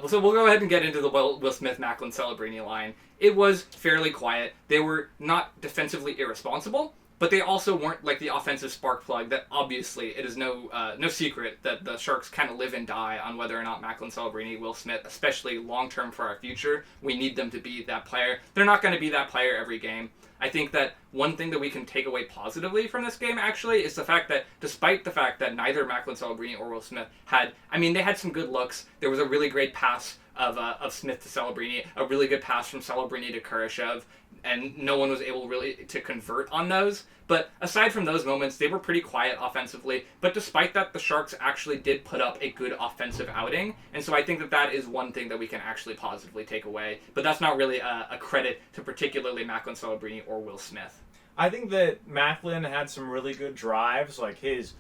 So we'll go ahead and get into the Will Smith, Macklin, Celebrini line. It was fairly quiet. They were not defensively irresponsible, but they also weren't like the offensive spark plug that obviously it is no secret that the Sharks kind of live and die on whether or not Macklin, Celebrini, Will Smith, especially long-term for our future. We need them to be that player. They're not going to be that player every game. I think that one thing that we can take away positively from this game, actually, is the fact that despite the fact that neither Macklin, Celebrini, or Will Smith they had some good looks. There was a really great pass of Smith to Celebrini, a really good pass from Celebrini to Kurashev, and no one was able really to convert on those. But aside from those moments, they were pretty quiet offensively. But despite that, the Sharks actually did put up a good offensive outing. And so I think that that is one thing that we can actually positively take away. But that's not really a credit to particularly Macklin, Celebrini, or Will Smith. I think that Macklin had some really good drives. Like his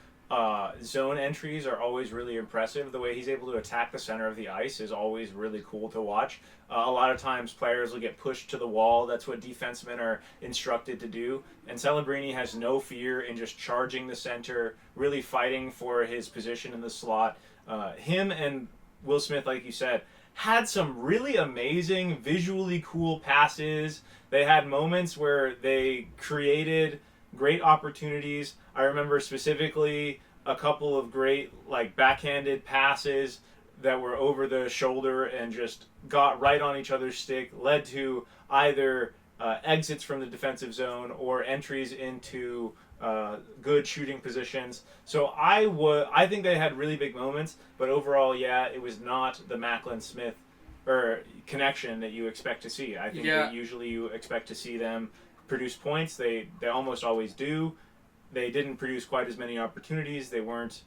zone entries are always really impressive. The way he's able to attack the center of the ice is always really cool to watch. A lot of times players will get pushed to the wall. That's what defensemen are instructed to do. And Celebrini has no fear in just charging the center, really fighting for his position in the slot. Him and Will Smith, like you said, had some really amazing, visually cool passes. They had moments where they created great opportunities. I remember specifically a couple of great backhanded passes that were over the shoulder and just got right on each other's stick, led to either exits from the defensive zone or entries into good shooting positions. So I think they had really big moments, but overall, yeah, it was not the Macklin-Smith connection that you expect to see. I think that usually you expect to see them produce points. They almost always do. They didn't produce quite as many opportunities. They weren't.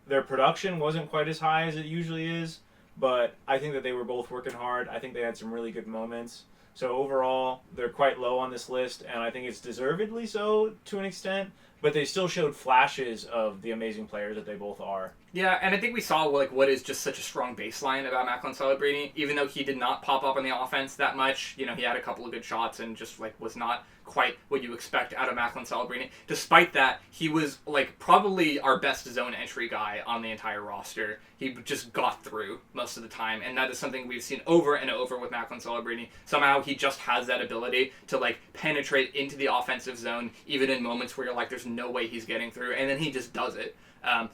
Their production wasn't quite as high as it usually is, but I think that they were both working hard. I think they had some really good moments. So overall, they're quite low on this list, and I think it's deservedly so to an extent, but they still showed flashes of the amazing players that they both are. Yeah, and I think we saw what is just such a strong baseline about Macklin Celebrini. Even though he did not pop up on the offense that much, he had a couple of good shots and just was not quite what you expect out of Macklin Celebrini. Despite that, he was probably our best zone entry guy on the entire roster. He just got through most of the time, and that is something we've seen over and over with Macklin Celebrini. Somehow he just has that ability to penetrate into the offensive zone, even in moments where you're there's no way he's getting through, and then he just does it.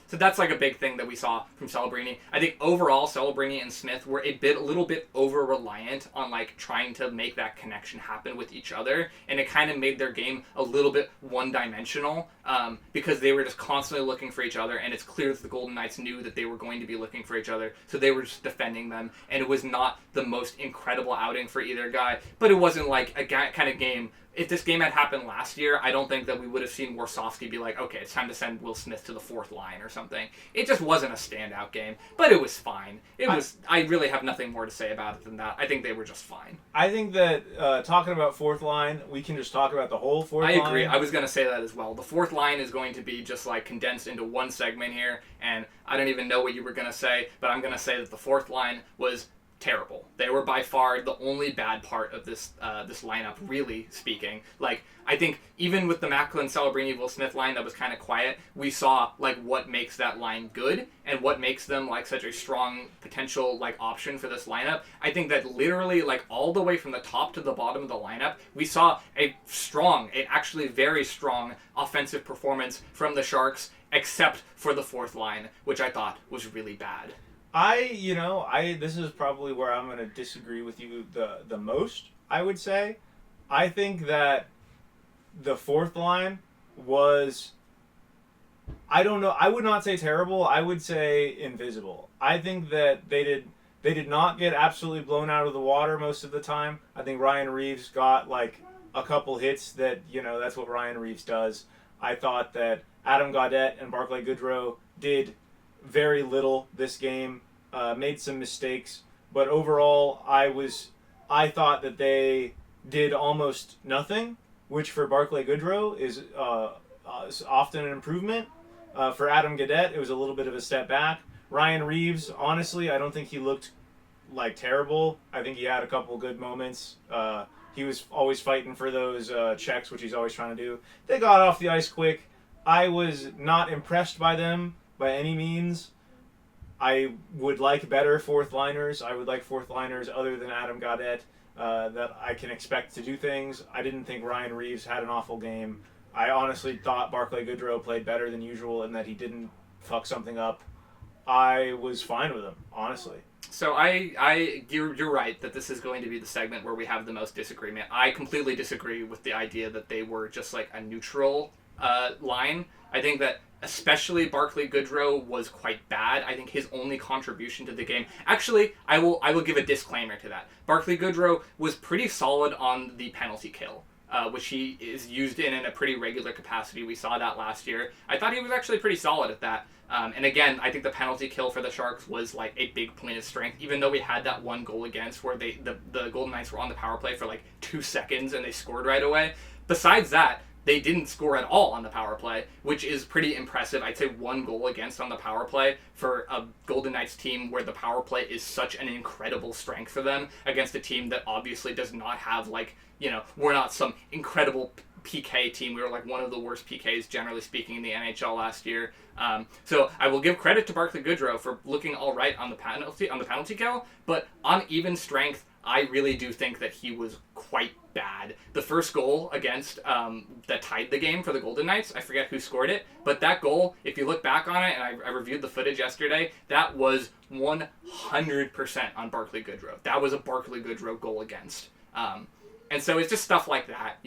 So that's a big thing that we saw from Celebrini. I think overall Celebrini and Smith were a little bit over reliant on trying to make that connection happen with each other, and it kind of made their game a little bit one-dimensional because they were just constantly looking for each other, and it's clear that the Golden Knights knew that they were going to be looking for each other, so they were just defending them, and it was not the most incredible outing for either guy, but it wasn't a kind of game. If this game had happened last year, I don't think that we would have seen Warsofsky be okay, it's time to send Will Smith to the fourth line or something. It just wasn't a standout game, but it was fine. I really have nothing more to say about it than that. I think they were just fine. I think that talking about fourth line, we can just talk about the whole fourth line. I agree. I was going to say that as well. The fourth line is going to be just condensed into one segment here, and I don't even know what you were going to say, but I'm going to say that the fourth line was terrible. They were by far the only bad part of this lineup, really speaking. I think even with the Macklin, Celebrini, Will Smith line that was kind of quiet, we saw what makes that line good and what makes them such a strong potential option for this lineup. I think that literally all the way from the top to the bottom of the lineup, we saw a actually very strong offensive performance from the Sharks, except for the fourth line, which I thought was really bad. This is probably where I'm going to disagree with you the most, I would say. I think that the fourth line was, I don't know, I would not say terrible, I would say invisible. I think that they did not get absolutely blown out of the water most of the time. I think Ryan Reaves got a couple hits that, that's what Ryan Reaves does. I thought that Adam Gaudette and Barclay Goodrow did very little this game, made some mistakes, but overall I thought that they did almost nothing, which for Barclay Goodrow is often an improvement. For Adam Gaudette, it was a little bit of a step back. Ryan Reaves, honestly, I don't think he looked terrible. I think he had a couple good moments. He was always fighting for those checks, which he's always trying to do. They got off the ice quick. I was not impressed by them by any means. I would like better fourth liners. I would like fourth liners other than Adam Gaudette. that I can expect to do things. I didn't think Ryan Reaves had an awful game. I honestly thought Barclay Goodrow played better than usual and that he didn't fuck something up. I was fine with him, honestly. So you're right that this is going to be the segment where we have the most disagreement. I completely disagree with the idea that they were just like a neutral line. I think that especially Barclay Goodrow was quite bad. I think his only contribution to the game. Actually, I will give a disclaimer to that. Barclay Goodrow was pretty solid on the penalty kill, which he is used in a pretty regular capacity. We saw that last year. I thought he was actually pretty solid at that. And again, I think the penalty kill for the Sharks was like a big point of strength, even though we had that one goal against where the Golden Knights were on the power play for like 2 seconds and they scored right away. Besides that, they didn't score at all on the power play, which is pretty impressive. I'd say 1 goal against on the power play for a Golden Knights team where the power play is such an incredible strength for them against a team that obviously does not have like, we're not some incredible PK team. We were like one of the worst PKs, generally speaking, in the NHL last year. So I will give credit to Barclay Goodrow for looking all right on the penalty kill, but on even strength, I really do think that he was quite bad. The first goal against that tied the game for the Golden Knights, I forget who scored it, but that goal, if you look back on it, and I reviewed the footage yesterday, that was 100% on Barclay Goodrow. That was a Barclay Goodrow goal against. And so it's just stuff like that,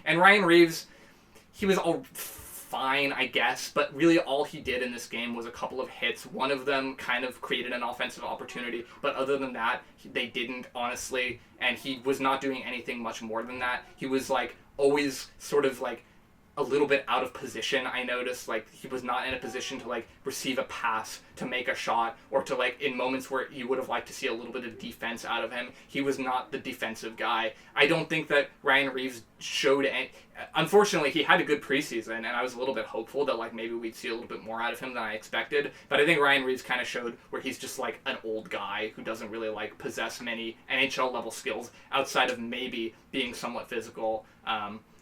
And Ryan Reaves, he was all fine, I guess, but really all he did in this game was a couple of hits. One of them kind of created an offensive opportunity, but other than that, they didn't, honestly, and he was not doing anything much more than that. He was, like, always sort of, like, a little bit out of position. I noticed, like, he was not in a position to, like, receive a pass, to make a shot, or to, like, in moments where you would have liked to see a little bit of defense out of him, he was not the defensive guy. I don't think that Ryan Reaves showed any... Unfortunately, he had a good preseason, and I was a little bit hopeful that, like, maybe we'd see a little bit more out of him than I expected, but I think Ryan Reaves kind of showed where he's just, like, an old guy who doesn't really, like, possess many NHL-level skills outside of maybe being somewhat physical.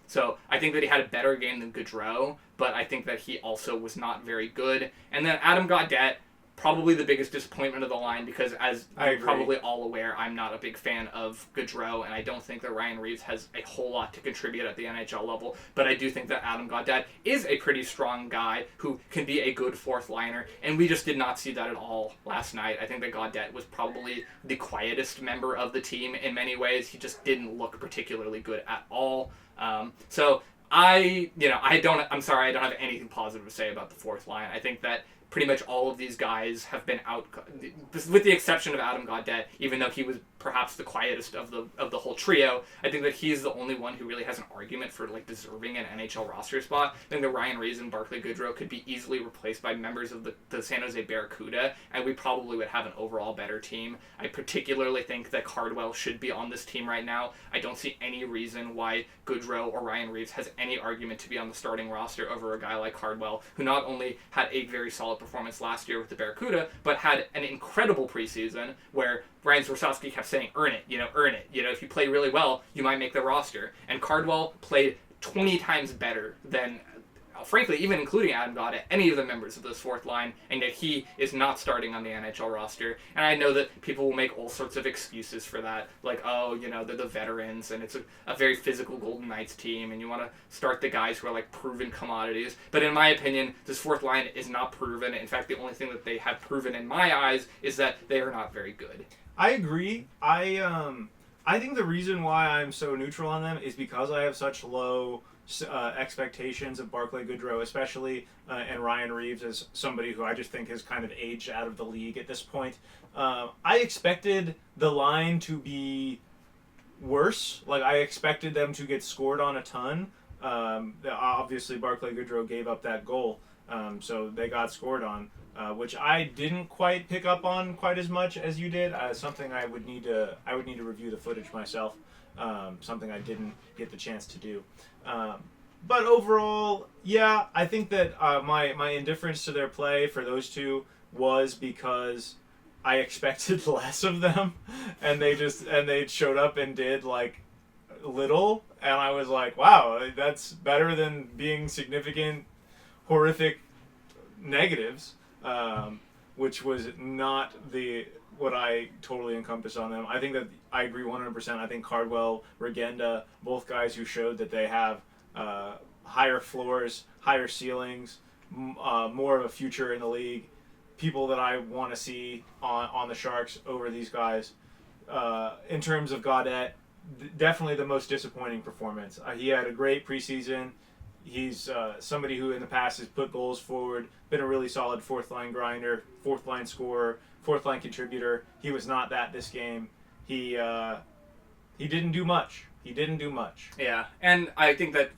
So I think that he had a better game than Goodrow, but I think that he also was not very good. And then Adam Gaudette, probably the biggest disappointment of the line, because as you're probably all aware, I'm not a big fan of Goodrow, and I don't think that Ryan Reaves has a whole lot to contribute at the NHL level, but I do think that Adam Gaudette is a pretty strong guy who can be a good fourth liner, and we just did not see that at all last night. I think that Gaudette was probably the quietest member of the team in many ways. He just didn't look particularly good at all. So I'm sorry, I don't have anything positive to say about the fourth line. I think that pretty much all of these guys have been out, with the exception of Adam Gaudette, even though he was perhaps the quietest of the whole trio. I think that he's the only one who really has an argument for like deserving an NHL roster spot. I think that Ryan Reaves and Barclay Goodrow could be easily replaced by members of the San Jose Barracuda, and we probably would have an overall better team. I particularly think that Cardwell should be on this team right now. I don't see any reason why Goodrow or Ryan Reaves has any argument to be on the starting roster over a guy like Cardwell, who not only had a very solid performance last year with the Barracuda, but had an incredible preseason where Ryan Swarovski kept saying, earn it. If you play really well, you might make the roster. And Cardwell played 20 times better than, frankly, even including Adam Gaudette, any of the members of this fourth line, and yet he is not starting on the NHL roster. And I know that people will make all sorts of excuses for that, like, they're the veterans, and it's a very physical Golden Knights team, and you want to start the guys who are, like, proven commodities. But in my opinion, this fourth line is not proven. In fact, the only thing that they have proven in my eyes is that they are not very good. I agree. I think the reason why I'm so neutral on them is because I have such low expectations of Barclay Goodrow, especially, and Ryan Reaves as somebody who I just think has kind of aged out of the league at this point. I expected the line to be worse. Like, I expected them to get scored on a ton. Obviously, Barclay Goodrow gave up that goal, so they got scored on. Which I didn't quite pick up on quite as much as you did. Something I would need to review the footage myself. Something I didn't get the chance to do. But overall, yeah, I think that my indifference to their play for those two was because I expected less of them, and they showed up and did like little, and I was like, wow, that's better than being significant, horrific negatives. which was not what I totally encompass on them. I think that I agree 100%. I think Cardwell, Regenda, both guys who showed that they have higher floors, higher ceilings, more of a future in the league. People that I want to see on the Sharks over these guys. In terms of Gaudette, definitely the most disappointing performance. He had a great preseason. He's somebody who in the past has put goals forward, been a really solid fourth line grinder, fourth line scorer, fourth line contributor. He was not that this game. He didn't do much. Yeah, and I think that,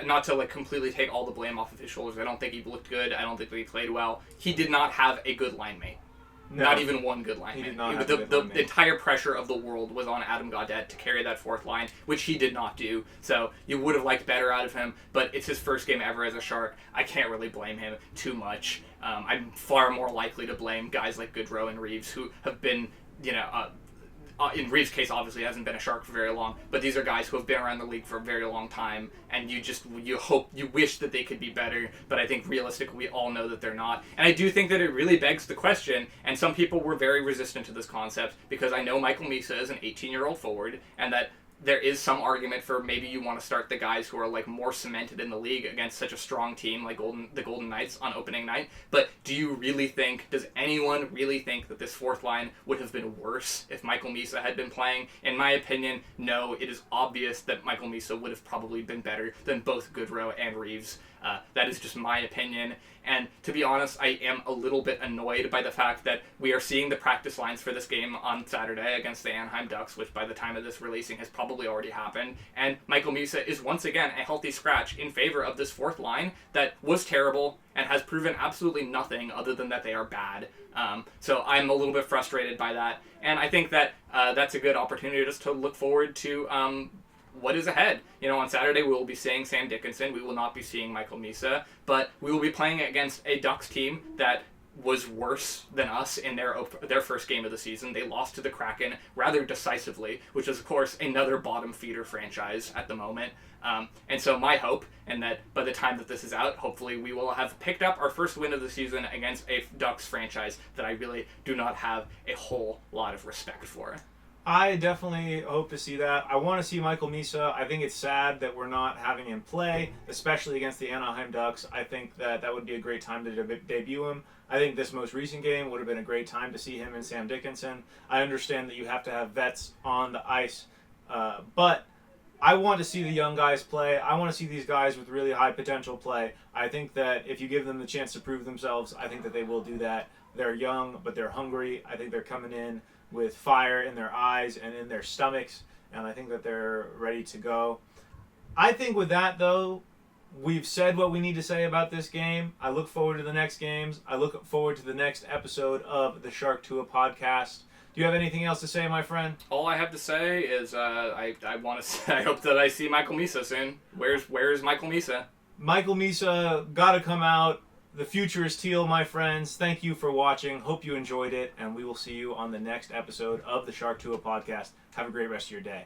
not to completely take all the blame off of his shoulders, I don't think he looked good. I don't think that he played well. He did not have a good line mate. No, not even one good line mate. The entire pressure of the world was on Adam Gaudette to carry that fourth line, which he did not do. So you would have liked better out of him, but it's his first game ever as a Shark. I can't really blame him too much. I'm far more likely to blame guys like Goodrow and Reaves, who have been, in Reaves' case, obviously, he hasn't been a Shark for very long, but these are guys who have been around the league for a very long time, and you wish that they could be better, but I think realistically we all know that they're not. And I do think that it really begs the question, and some people were very resistant to this concept, because I know Michael Misa is an 18-year-old forward, and that there is some argument for maybe you want to start the guys who are more cemented in the league against such a strong team like the Golden Knights on opening night. But does anyone really think that this fourth line would have been worse if Michael Misa had been playing? In my opinion, no. It is obvious that Michael Misa would have probably been better than both Goodrow and Reaves. That is just my opinion. And to be honest, I am a little bit annoyed by the fact that we are seeing the practice lines for this game on Saturday against the Anaheim Ducks, which by the time of this releasing has probably already happened. And Michael Misa is once again a healthy scratch in favor of this fourth line that was terrible and has proven absolutely nothing other than that they are bad. So I'm a little bit frustrated by that. And I think that that's a good opportunity just to look forward to what is ahead. On Saturday we will be seeing Sam Dickinson. We will not be seeing Michael Misa, but we will be playing against a Ducks team that was worse than us in their first game of the season. They lost to the Kraken rather decisively, which is of course another bottom feeder franchise at the moment. And so my hope, and that by the time that this is out, hopefully we will have picked up our first win of the season against a Ducks franchise that I really do not have a whole lot of respect for. I definitely hope to see that. I want to see Michael Misa. I think it's sad that we're not having him play, especially against the Anaheim Ducks. I think that would be a great time to debut him. I think this most recent game would have been a great time to see him and Sam Dickinson. I understand that you have to have vets on the ice, but I want to see the young guys play. I want to see these guys with really high potential play. I think that if you give them the chance to prove themselves, I think that they will do that. They're young, but they're hungry. I think they're coming in with fire in their eyes and in their stomachs, and I think that they're ready to go. I think with that, though, we've said what we need to say about this game. I look forward to the next games. I look forward to the next episode of the Shark Tuah podcast. Do you have anything else to say, my friend? All I have to say is I want to say I hope that I see Michael Misa soon. Where's Michael Misa? Michael Misa got to come out. The future is teal, my friends. Thank you for watching. Hope you enjoyed it, and we will see you on the next episode of the Shark Tuah podcast. Have a great rest of your day.